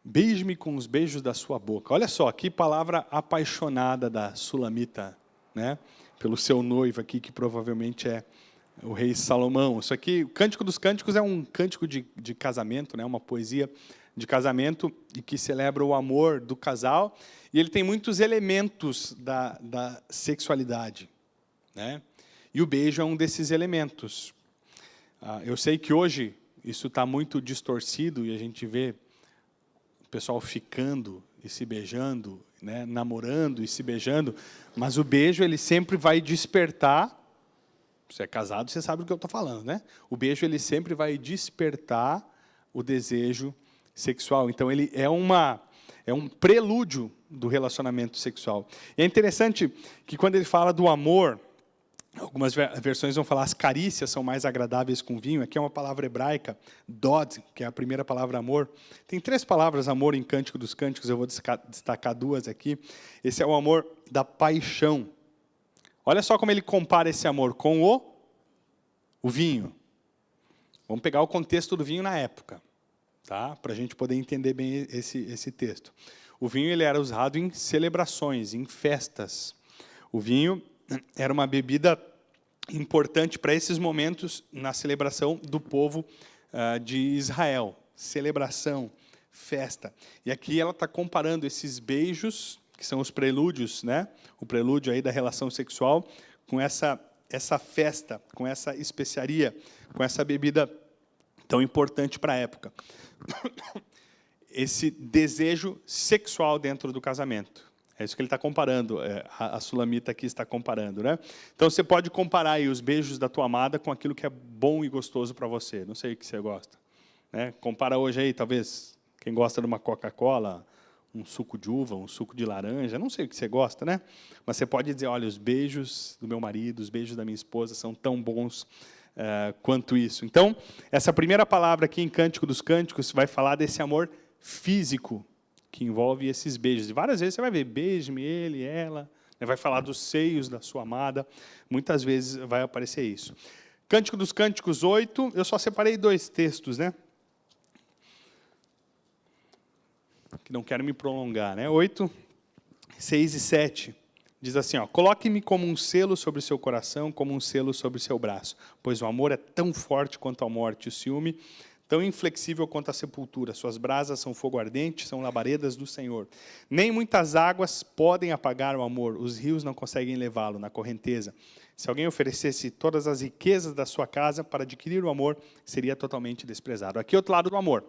Beije-me com os beijos da sua boca. Olha só, que palavra apaixonada da Sulamita, né? Pelo seu noivo aqui, que provavelmente é o rei Salomão. Isso aqui, o Cântico dos Cânticos é um cântico de casamento, né? Uma poesia de casamento e que celebra o amor do casal. E ele tem muitos elementos da sexualidade. Né? E o beijo é um desses elementos. Eu sei que hoje isso está muito distorcido e a gente vê o pessoal ficando e se beijando, né? Namorando e se beijando, mas o beijo ele sempre vai despertar. Você é casado, você sabe do que eu estou falando, né? O beijo ele sempre vai despertar o desejo sexual. Então ele é um prelúdio do relacionamento sexual. E é interessante que quando ele fala do amor, algumas versões vão falar as carícias são mais agradáveis com vinho. Aqui é uma palavra hebraica, dod, que é a primeira palavra amor. Tem 3 palavras amor em Cântico dos Cânticos, eu vou destacar 2 aqui. Esse é o amor da paixão. Olha só como ele compara esse amor com o vinho. Vamos pegar o contexto do vinho na época, tá? Para a gente poder entender bem esse texto. O vinho ele era usado em celebrações, em festas. O vinho era uma bebida importante para esses momentos na celebração do povo de Israel. Celebração, festa. E aqui ela está comparando esses beijos, que são os prelúdios, né? O prelúdio aí da relação sexual, com essa festa, com essa especiaria, com essa bebida tão importante para a época. Esse desejo sexual dentro do casamento. É isso que ele está comparando, a Sulamita aqui está comparando. Né? Então, você pode comparar aí os beijos da tua amada com aquilo que é bom e gostoso para você. Não sei o que você gosta. Né? Compara hoje aí, talvez, quem gosta de uma Coca-Cola, um suco de uva, um suco de laranja, não sei o que você gosta, né? Mas você pode dizer, olha, os beijos do meu marido, os beijos da minha esposa são tão bons quanto isso. Então, essa primeira palavra aqui em Cântico dos Cânticos vai falar desse amor físico que envolve esses beijos. E várias vezes você vai ver, beije-me, ele, ela, vai falar dos seios da sua amada, muitas vezes vai aparecer isso. Cântico dos Cânticos 8, eu só separei 2 textos, né? Que não quero me prolongar, né? 8, 6 e 7. Diz assim, ó, coloque-me como um selo sobre o seu coração, como um selo sobre o seu braço, pois o amor é tão forte quanto a morte, o ciúme tão inflexível quanto a sepultura. Suas brasas são fogo ardente, são labaredas do Senhor. Nem muitas águas podem apagar o amor, os rios não conseguem levá-lo na correnteza. Se alguém oferecesse todas as riquezas da sua casa para adquirir o amor, seria totalmente desprezado. Aqui é outro lado do amor.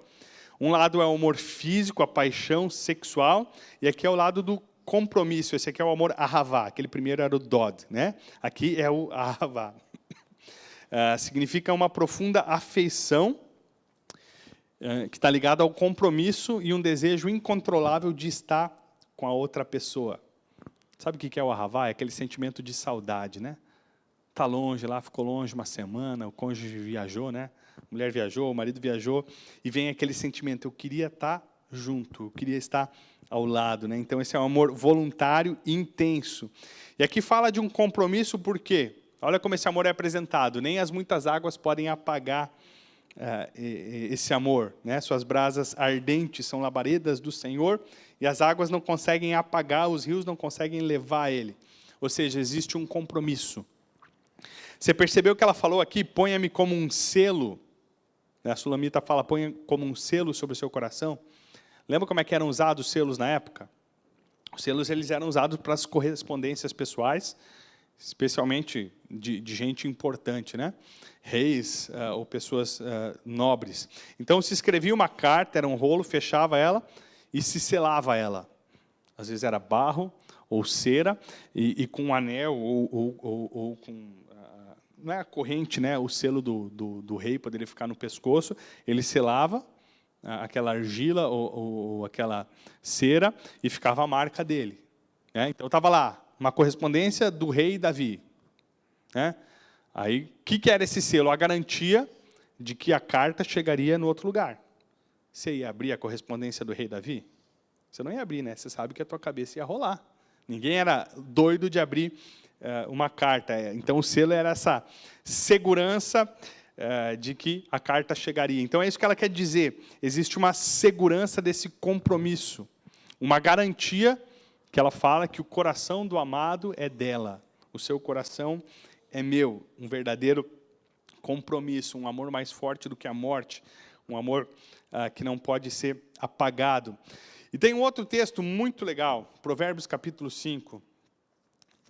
Um lado é o amor físico, a paixão sexual, e aqui é o lado do compromisso. Esse aqui é o amor ahavá, aquele primeiro era o dod, né? Aqui é o ahavá. Significa uma profunda afeição, que está ligado ao compromisso e um desejo incontrolável de estar com a outra pessoa. Sabe o que é o ahavá? É aquele sentimento de saudade, né? Está longe lá, ficou longe uma semana, o cônjuge viajou, né? A mulher viajou, o marido viajou, e vem aquele sentimento, eu queria estar junto, eu queria estar ao lado, né? Então esse é um amor voluntário e intenso. E aqui fala de um compromisso, por quê? Olha como esse amor é apresentado. Nem as muitas águas podem apagar esse amor, né? Suas brasas ardentes são labaredas do Senhor, e as águas não conseguem apagar, os rios não conseguem levar ele. Ou seja, existe um compromisso. Você percebeu que ela falou aqui, ponha-me como um selo? A Sulamita fala, ponha como um selo sobre o seu coração. Lembra como é que eram usados os selos na época? Os selos eles eram usados para as correspondências pessoais, especialmente de gente importante, né? Reis ou pessoas nobres. Então, se escrevia uma carta, era um rolo, fechava ela e se selava ela. Às vezes era barro ou cera, e com um anel ou com... não é a corrente, né? O selo do rei poderia ficar no pescoço. Ele selava aquela argila ou aquela cera e ficava a marca dele. Né? Então, estava lá, uma correspondência do rei Davi. Né? Aí, o que era esse selo? A garantia de que a carta chegaria no outro lugar. Você ia abrir a correspondência do rei Davi? Você não ia abrir, né? Você sabe que a tua cabeça ia rolar. Ninguém era doido de abrir uma carta. Então, o selo era essa segurança de que a carta chegaria. Então, é isso que ela quer dizer. Existe uma segurança desse compromisso. Uma garantia que ela fala que o coração do amado é dela. O seu coração é meu. Um verdadeiro compromisso, um amor mais forte do que a morte. Um amor que não pode ser apagado. E tem um outro texto muito legal, Provérbios capítulo 5.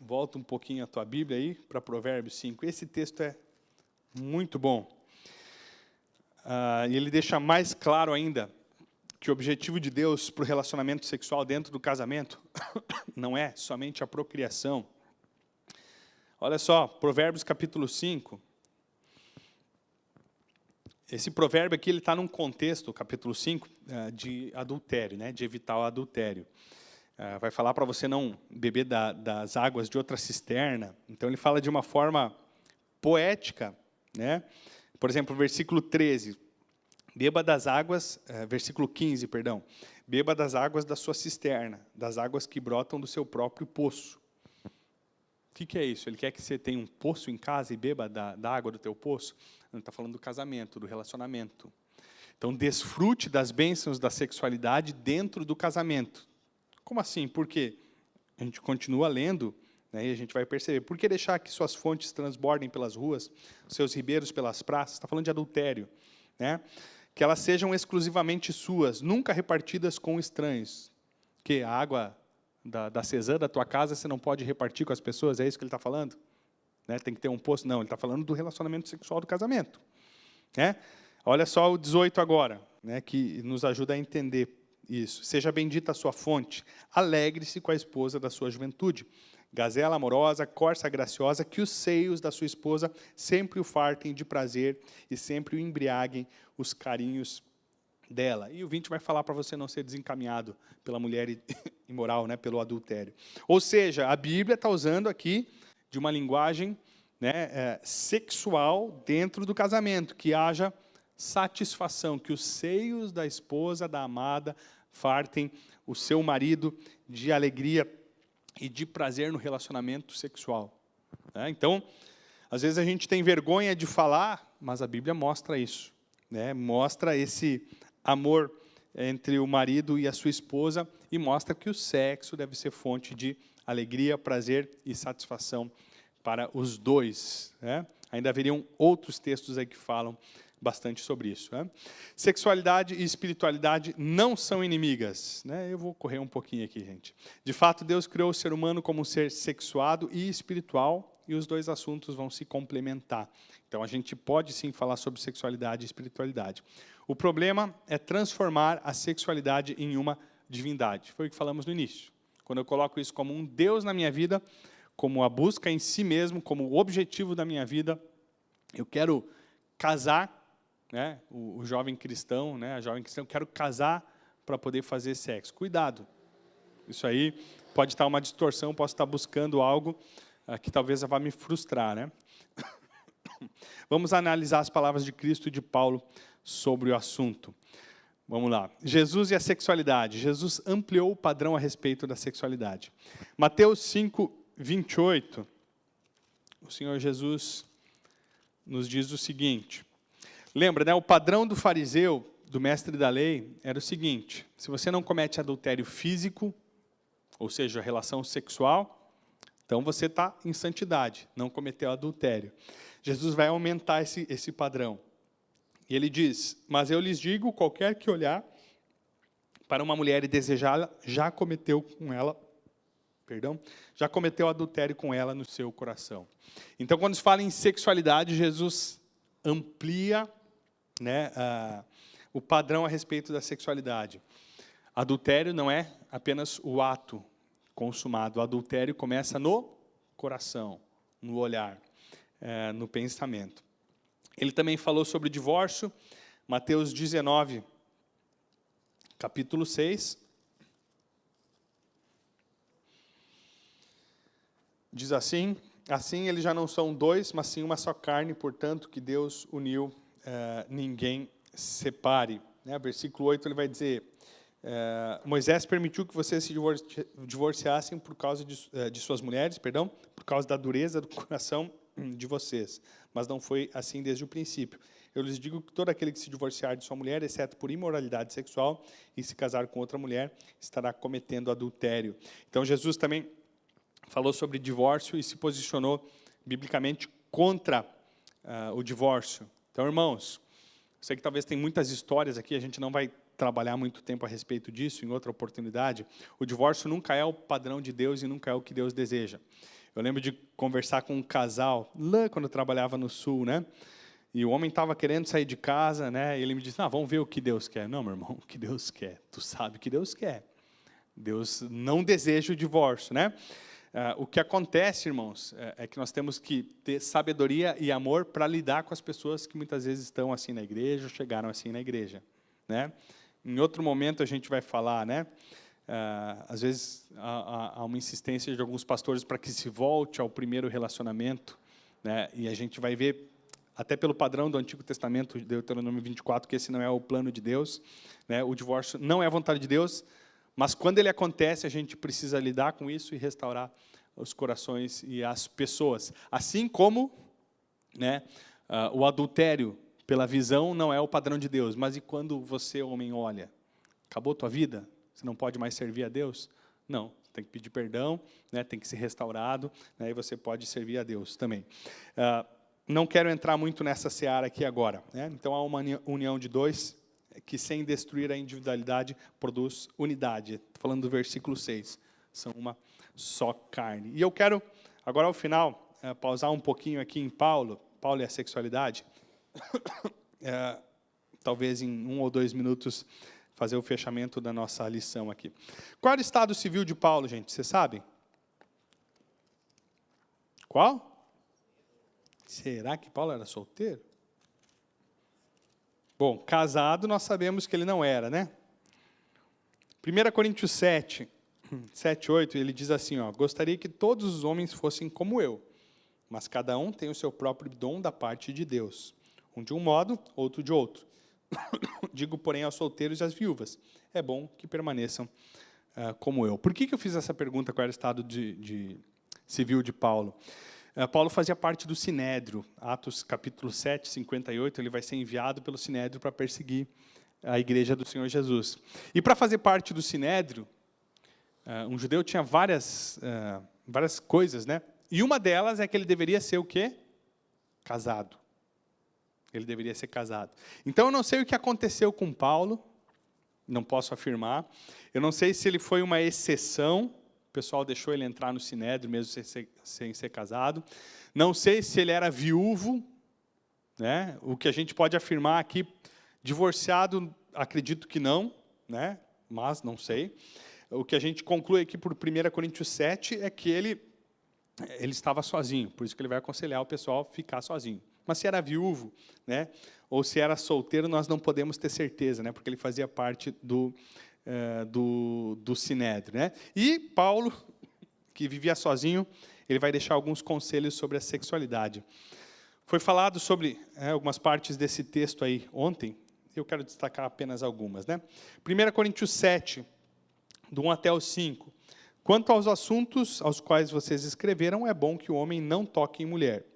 Volta um pouquinho a tua Bíblia aí para Provérbios 5. Esse texto é muito bom. E ele deixa mais claro ainda que o objetivo de Deus para o relacionamento sexual dentro do casamento não é somente a procriação. Olha só, Provérbios capítulo 5. Esse provérbio aqui está num contexto, capítulo 5, de adultério, né, de evitar o adultério. Vai falar para você não beber das águas de outra cisterna. Então, ele fala de uma forma poética. Né? Por exemplo, versículo 13. Beba das águas, versículo 15, perdão. Beba das águas da sua cisterna, das águas que brotam do seu próprio poço. O que é isso? Ele quer que você tenha um poço em casa e beba da água do teu poço? Não, está falando do casamento, do relacionamento. Então, desfrute das bênçãos da sexualidade dentro do casamento. Como assim? Por quê? A gente continua lendo, né, e a gente vai perceber. Por que deixar que suas fontes transbordem pelas ruas, seus ribeiros pelas praças? Está falando de adultério. Né? Que elas sejam exclusivamente suas, nunca repartidas com estranhos. Que a água da cesã da tua casa você não pode repartir com as pessoas, é isso que ele está falando? Né? Tem que ter um poço? Não, ele está falando do relacionamento sexual do casamento. Né? Olha só o 18 agora, né, que nos ajuda a entender isso. Seja bendita a sua fonte, alegre-se com a esposa da sua juventude. Gazela amorosa, corça graciosa, que os seios da sua esposa sempre o fartem de prazer e sempre o embriaguem os carinhos dela. E o 20 vai falar para você não ser desencaminhado pela mulher imoral, né, pelo adultério. Ou seja, a Bíblia está usando aqui de uma linguagem, né, sexual dentro do casamento, que haja satisfação, que os seios da esposa, da amada, fartem o seu marido de alegria e de prazer no relacionamento sexual. Então, às vezes a gente tem vergonha de falar, mas a Bíblia mostra isso. Né? Mostra esse amor entre o marido e a sua esposa e mostra que o sexo deve ser fonte de alegria, prazer e satisfação para os dois. Né? Ainda haveriam outros textos aí que falam bastante sobre isso. Né? Sexualidade e espiritualidade não são inimigas. Né? Eu vou correr um pouquinho aqui, gente. De fato, Deus criou o ser humano como um ser sexuado e espiritual, e os dois assuntos vão se complementar. Então, a gente pode, sim, falar sobre sexualidade e espiritualidade. O problema é transformar a sexualidade em uma divindade. Foi o que falamos no início. Quando eu coloco isso como um Deus na minha vida, como a busca em si mesmo, como o objetivo da minha vida, eu quero casar, né, o jovem cristão, né, a jovem cristã, eu quero casar para poder fazer sexo. Cuidado. Isso aí pode estar uma distorção, posso estar buscando algo que talvez vá me frustrar. Né? Vamos analisar as palavras de Cristo e de Paulo sobre o assunto. Vamos lá. Jesus e a sexualidade. Jesus ampliou o padrão a respeito da sexualidade. Mateus 5, 28, o Senhor Jesus nos diz o seguinte. Lembra, né? O padrão do fariseu, do mestre da lei, era o seguinte. Se você não comete adultério físico, ou seja, relação sexual, então você está em santidade, não cometeu adultério. Jesus vai aumentar esse padrão. E ele diz, mas eu lhes digo, qualquer que olhar para uma mulher e desejá-la, já cometeu adultério com ela no seu coração. Então, quando se fala em sexualidade, Jesus amplia, né, o padrão a respeito da sexualidade. Adultério não é apenas o ato consumado. O adultério começa no coração, no olhar, no pensamento. Ele também falou sobre divórcio, Mateus 19, capítulo 6. Diz assim, assim eles já não são dois, mas sim uma só carne, portanto, que Deus uniu, ninguém separe. Versículo 8, ele vai dizer, Moisés permitiu que vocês se divorciassem por causa de suas mulheres, por causa da dureza do coração de vocês, mas não foi assim desde o princípio. Eu lhes digo que todo aquele que se divorciar de sua mulher, exceto por imoralidade sexual, e se casar com outra mulher, estará cometendo adultério. Então, Jesus também falou sobre divórcio e se posicionou biblicamente contra o divórcio. Então, irmãos, sei que talvez tem muitas histórias aqui, a gente não vai trabalhar muito tempo a respeito disso, em outra oportunidade. O divórcio nunca é o padrão de Deus e nunca é o que Deus deseja. Eu lembro de conversar com um casal, lá quando eu trabalhava no Sul, né? E o homem estava querendo sair de casa, né? E ele me disse, vamos ver o que Deus quer. Não, meu irmão, o que Deus quer? Tu sabe o que Deus quer. Deus não deseja o divórcio, né? O que acontece, irmãos, é que nós temos que ter sabedoria e amor para lidar com as pessoas que muitas vezes estão assim na igreja, ou chegaram assim na igreja, né? Em outro momento a gente vai falar, né? Às vezes há uma insistência de alguns pastores para que se volte ao primeiro relacionamento, né? E a gente vai ver, até pelo padrão do Antigo Testamento, Deuteronômio 24, que esse não é o plano de Deus, né? O divórcio não é a vontade de Deus, mas quando ele acontece, a gente precisa lidar com isso e restaurar os corações e as pessoas. Assim como, né, o adultério pela visão não é o padrão de Deus, mas e quando você, homem, olha? Acabou a tua vida? Você não pode mais servir a Deus? Não, tem que pedir perdão, né, tem que ser restaurado, né, e você pode servir a Deus também. Não quero entrar muito nessa seara aqui agora, né? Então, há uma união de dois, que sem destruir a individualidade produz unidade. Estou falando do versículo 6. São uma só carne. E eu quero, agora ao final, pausar um pouquinho aqui em Paulo e a sexualidade. Talvez em 1 ou 2 minutos fazer o fechamento da nossa lição aqui. Qual era o estado civil de Paulo, gente? Vocês sabem? Qual? Será que Paulo era solteiro? Bom, casado nós sabemos que ele não era, né? 1 Coríntios 7, 8, ele diz assim, gostaria que todos os homens fossem como eu, mas cada um tem o seu próprio dom da parte de Deus. Um de um modo, outro de outro. Digo, porém, aos solteiros e às viúvas, é bom que permaneçam como eu. Por que eu fiz essa pergunta, qual era o estado civil de Paulo? Paulo fazia parte do Sinédrio, Atos capítulo 7, 58, ele vai ser enviado pelo Sinédrio para perseguir a igreja do Senhor Jesus. E para fazer parte do Sinédrio, um judeu tinha várias coisas, né? E uma delas é que ele deveria ser o quê? Casado. Ele deveria ser casado. Então, eu não sei o que aconteceu com Paulo, não posso afirmar. Eu não sei se ele foi uma exceção, o pessoal deixou ele entrar no Sinédrio, mesmo sem ser casado. Não sei se ele era viúvo, né? O que a gente pode afirmar aqui, divorciado, acredito que não, né? Mas não sei. O que a gente conclui aqui por 1 Coríntios 7 é que ele estava sozinho, por isso que ele vai aconselhar o pessoal a ficar sozinho. Mas se era viúvo, né, ou se era solteiro, nós não podemos ter certeza, né, porque ele fazia parte do Sinédrio, né? E Paulo, que vivia sozinho, ele vai deixar alguns conselhos sobre a sexualidade. Foi falado sobre algumas partes desse texto aí ontem. eu quero destacar apenas algumas, né? 1 Coríntios 7, do 1 até o 5. Quanto aos assuntos aos quais vocês escreveram, é bom que o homem não toque em mulher.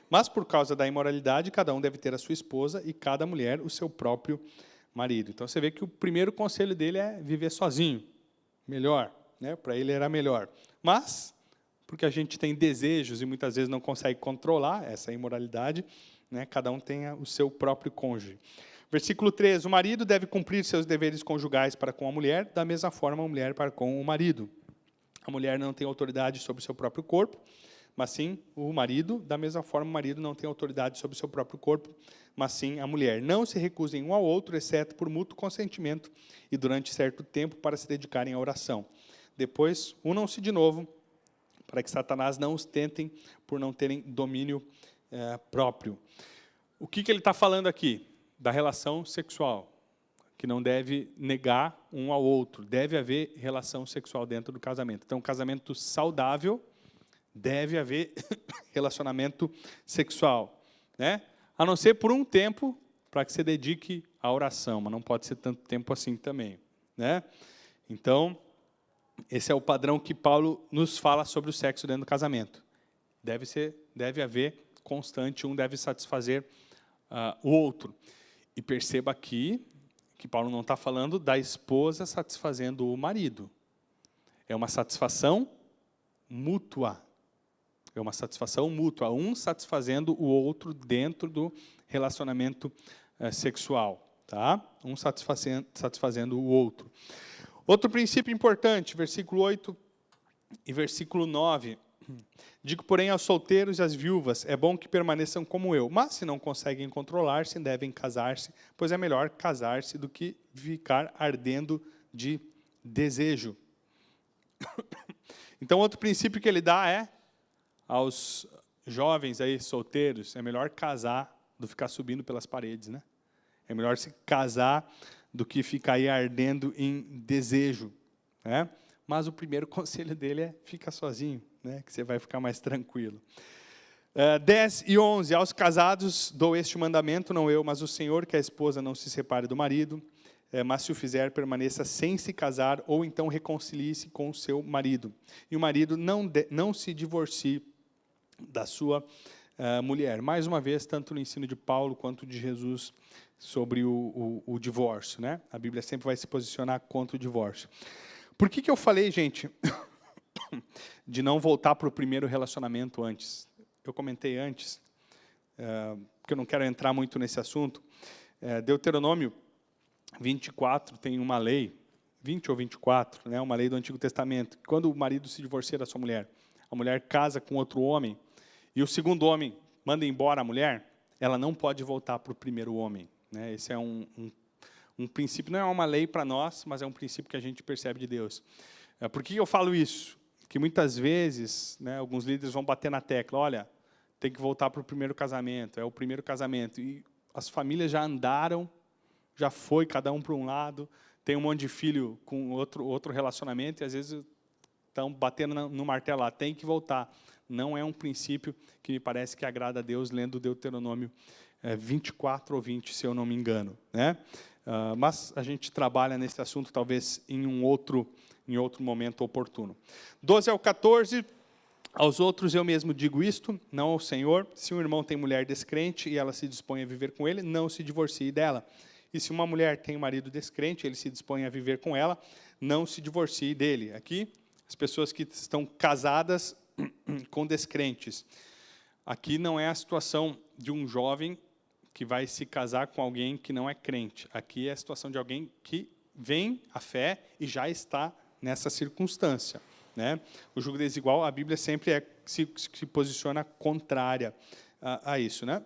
Mas por causa da imoralidade, cada um deve ter a sua esposa e cada mulher o seu próprio marido. Então você vê que o primeiro conselho dele é viver sozinho. Melhor, né? Para ele era melhor. Mas, porque a gente tem desejos e muitas vezes não consegue controlar essa imoralidade, né? Cada um tem o seu próprio cônjuge. Versículo 3, o marido deve cumprir seus deveres conjugais para com a mulher, da mesma forma a mulher para com o marido. A mulher não tem autoridade sobre o seu próprio corpo, mas sim o marido. Da mesma forma, o marido não tem autoridade sobre o seu próprio corpo, mas sim a mulher. Não se recusem um ao outro, exceto por mútuo consentimento e durante certo tempo para se dedicarem à oração. Depois, unam-se de novo, para que Satanás não os tentem por não terem domínio próprio. O que ele está falando aqui? Da relação sexual, que não deve negar um ao outro. Deve haver relação sexual dentro do casamento. Então, um casamento saudável, deve haver relacionamento sexual, né? A não ser por um tempo, para que você dedique à oração, mas não pode ser tanto tempo assim também, né? Então, esse é o padrão que Paulo nos fala sobre o sexo dentro do casamento. Deve haver constante, um deve satisfazer o outro. E perceba aqui que Paulo não está falando da esposa satisfazendo o marido. É uma satisfação mútua. É uma satisfação mútua, um satisfazendo o outro dentro do relacionamento sexual. Tá? Um satisfazendo o outro. Outro princípio importante, versículo 8 e versículo 9. Digo, porém, aos solteiros e às viúvas, é bom que permaneçam como eu, mas se não conseguem controlar-se, devem casar-se, pois é melhor casar-se do que ficar ardendo de desejo. Então, outro princípio que ele dá é, aos jovens aí, solteiros, é melhor casar do que ficar subindo pelas paredes, né? É melhor se casar do que ficar aí ardendo em desejo, né? Mas o primeiro conselho dele é fica sozinho, né? Que você vai ficar mais tranquilo. 10 e 11, aos casados dou este mandamento, não eu, mas o Senhor, que a esposa não se separe do marido, mas se o fizer, permaneça sem se casar, ou então reconcilie-se com o seu marido. E o marido não se divorcie da sua mulher. Mais uma vez, tanto no ensino de Paulo quanto de Jesus sobre o divórcio, né? A Bíblia sempre vai se posicionar contra o divórcio. Por que eu falei, gente, de não voltar para o primeiro relacionamento antes? Eu comentei antes, porque eu não quero entrar muito nesse assunto. Deuteronômio 24 tem uma lei, 20 ou 24, né, uma lei do Antigo Testamento, que quando o marido se divorcia da sua mulher, a mulher casa com outro homem, e o segundo homem manda embora a mulher, ela não pode voltar para o primeiro homem. Né? Esse é um princípio, não é uma lei para nós, mas é um princípio que a gente percebe de Deus. Por que eu falo isso? Que muitas vezes, né, alguns líderes vão bater na tecla, olha, tem que voltar para o primeiro casamento, é o primeiro casamento. E as famílias já andaram, já foi cada um para um lado, tem um monte de filho com outro relacionamento, e às vezes estão batendo no martelo lá, tem que voltar. Não é um princípio que me parece que agrada a Deus, lendo Deuteronômio 24 ou 20, se eu não me engano. Né? Mas a gente trabalha nesse assunto, talvez, em outro momento oportuno. 12 ao 14, aos outros eu mesmo digo isto, não ao Senhor, se um irmão tem mulher descrente e ela se dispõe a viver com ele, não se divorcie dela. E se uma mulher tem um marido descrente, ele se dispõe a viver com ela, não se divorcie dele. Aqui, as pessoas que estão casadas com descrentes. Aqui não é a situação de um jovem que vai se casar com alguém que não é crente. Aqui é a situação de alguém que vem à fé e já está nessa circunstância. Né? O julgo desigual, a Bíblia sempre se posiciona contrária a isso. Né?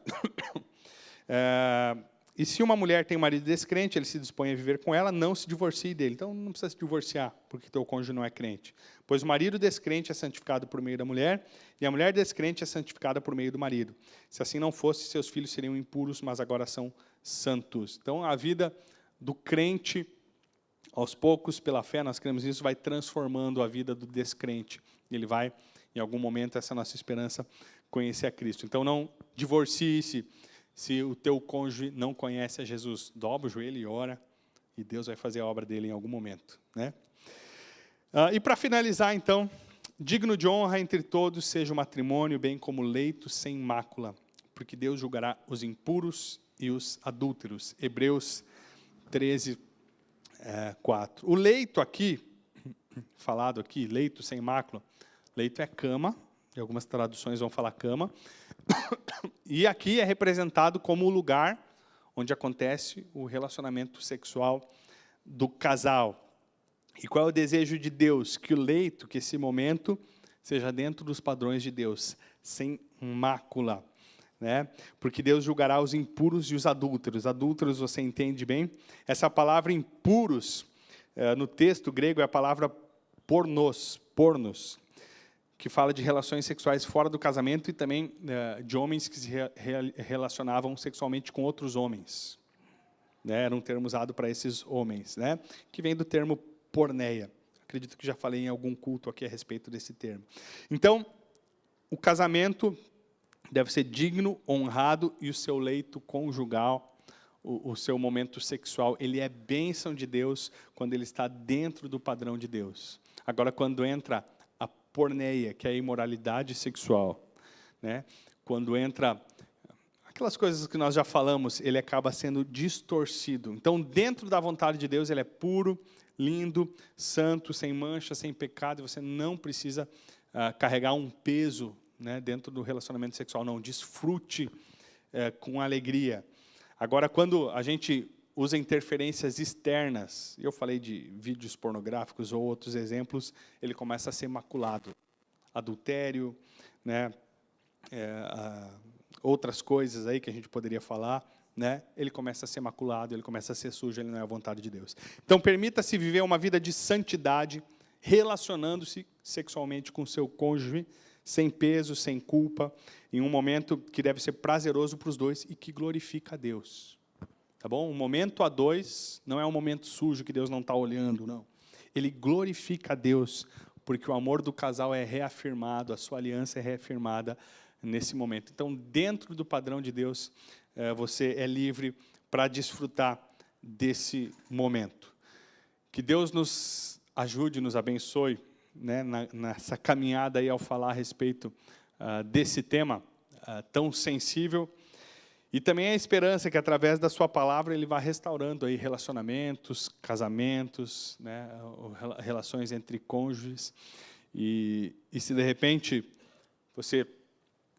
E se uma mulher tem um marido descrente, ele se dispõe a viver com ela, não se divorcie dele. Então, não precisa se divorciar, porque teu cônjuge não é crente. Pois o marido descrente é santificado por meio da mulher, e a mulher descrente é santificada por meio do marido. Se assim não fosse, seus filhos seriam impuros, mas agora são santos. Então, a vida do crente, aos poucos, pela fé, nós cremos nisso, vai transformando a vida do descrente. Ele vai, em algum momento, essa é a nossa esperança, conhecer a Cristo. Então, não divorcie-se Se o teu cônjuge não conhece a Jesus, dobra o joelho e ora, e Deus vai fazer a obra dele em algum momento, né? E para finalizar, então, digno de honra entre todos seja o matrimônio, bem como leito sem mácula, porque Deus julgará os impuros e os adúlteros. Hebreus 13, 4. O leito aqui, falado aqui, leito sem mácula, leito é cama, e algumas traduções vão falar cama, e aqui é representado como o lugar onde acontece o relacionamento sexual do casal. E qual é o desejo de Deus? Que o leito, que esse momento, seja dentro dos padrões de Deus, sem mácula, né? Porque Deus julgará os impuros e os adúlteros. Adúlteros, você entende bem? Essa palavra impuros, no texto grego, é a palavra pornos, que fala de relações sexuais fora do casamento e também de homens que se relacionavam sexualmente com outros homens. Né? Era um termo usado para esses homens, né? Que vem do termo porneia. Acredito que já falei em algum culto aqui a respeito desse termo. Então, o casamento deve ser digno, honrado, e o seu leito conjugal, o seu momento sexual, ele é bênção de Deus quando ele está dentro do padrão de Deus. Agora, quando entra a porneia, que é a imoralidade sexual, né? Quando entra aquelas coisas que nós já falamos, ele acaba sendo distorcido. Então, dentro da vontade de Deus, ele é puro, lindo, santo, sem mancha, sem pecado, e você não precisa carregar um peso, né, dentro do relacionamento sexual. Não, desfrute com alegria. Agora, quando a gente usa interferências externas, eu falei de vídeos pornográficos ou outros exemplos, ele começa a ser maculado. Adultério, né, outras coisas aí que a gente poderia falar, né, ele começa a ser maculado, ele começa a ser sujo, ele não é a vontade de Deus. Então, permita-se viver uma vida de santidade, relacionando-se sexualmente com seu cônjuge, sem peso, sem culpa, em um momento que deve ser prazeroso para os dois e que glorifica a Deus. Tá bom? Um momento a dois não é um momento sujo que Deus não está olhando, não. Ele glorifica a Deus, porque o amor do casal é reafirmado, a sua aliança é reafirmada nesse momento. Então, dentro do padrão de Deus, você é livre para desfrutar desse momento. Que Deus nos ajude, nos abençoe, né, nessa caminhada aí ao falar a respeito desse tema tão sensível, e também a esperança que através da sua palavra ele vai restaurando aí relacionamentos, casamentos, né, relações entre cônjuges, e se de repente você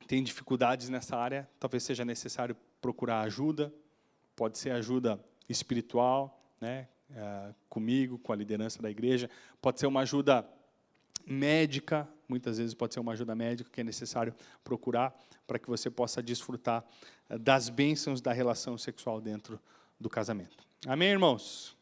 tem dificuldades nessa área, talvez seja necessário procurar ajuda, pode ser ajuda espiritual, né, comigo, com a liderança da igreja, pode ser uma ajuda médica, muitas vezes pode ser uma ajuda médica que é necessário procurar para que você possa desfrutar das bênçãos da relação sexual dentro do casamento. Amém, irmãos?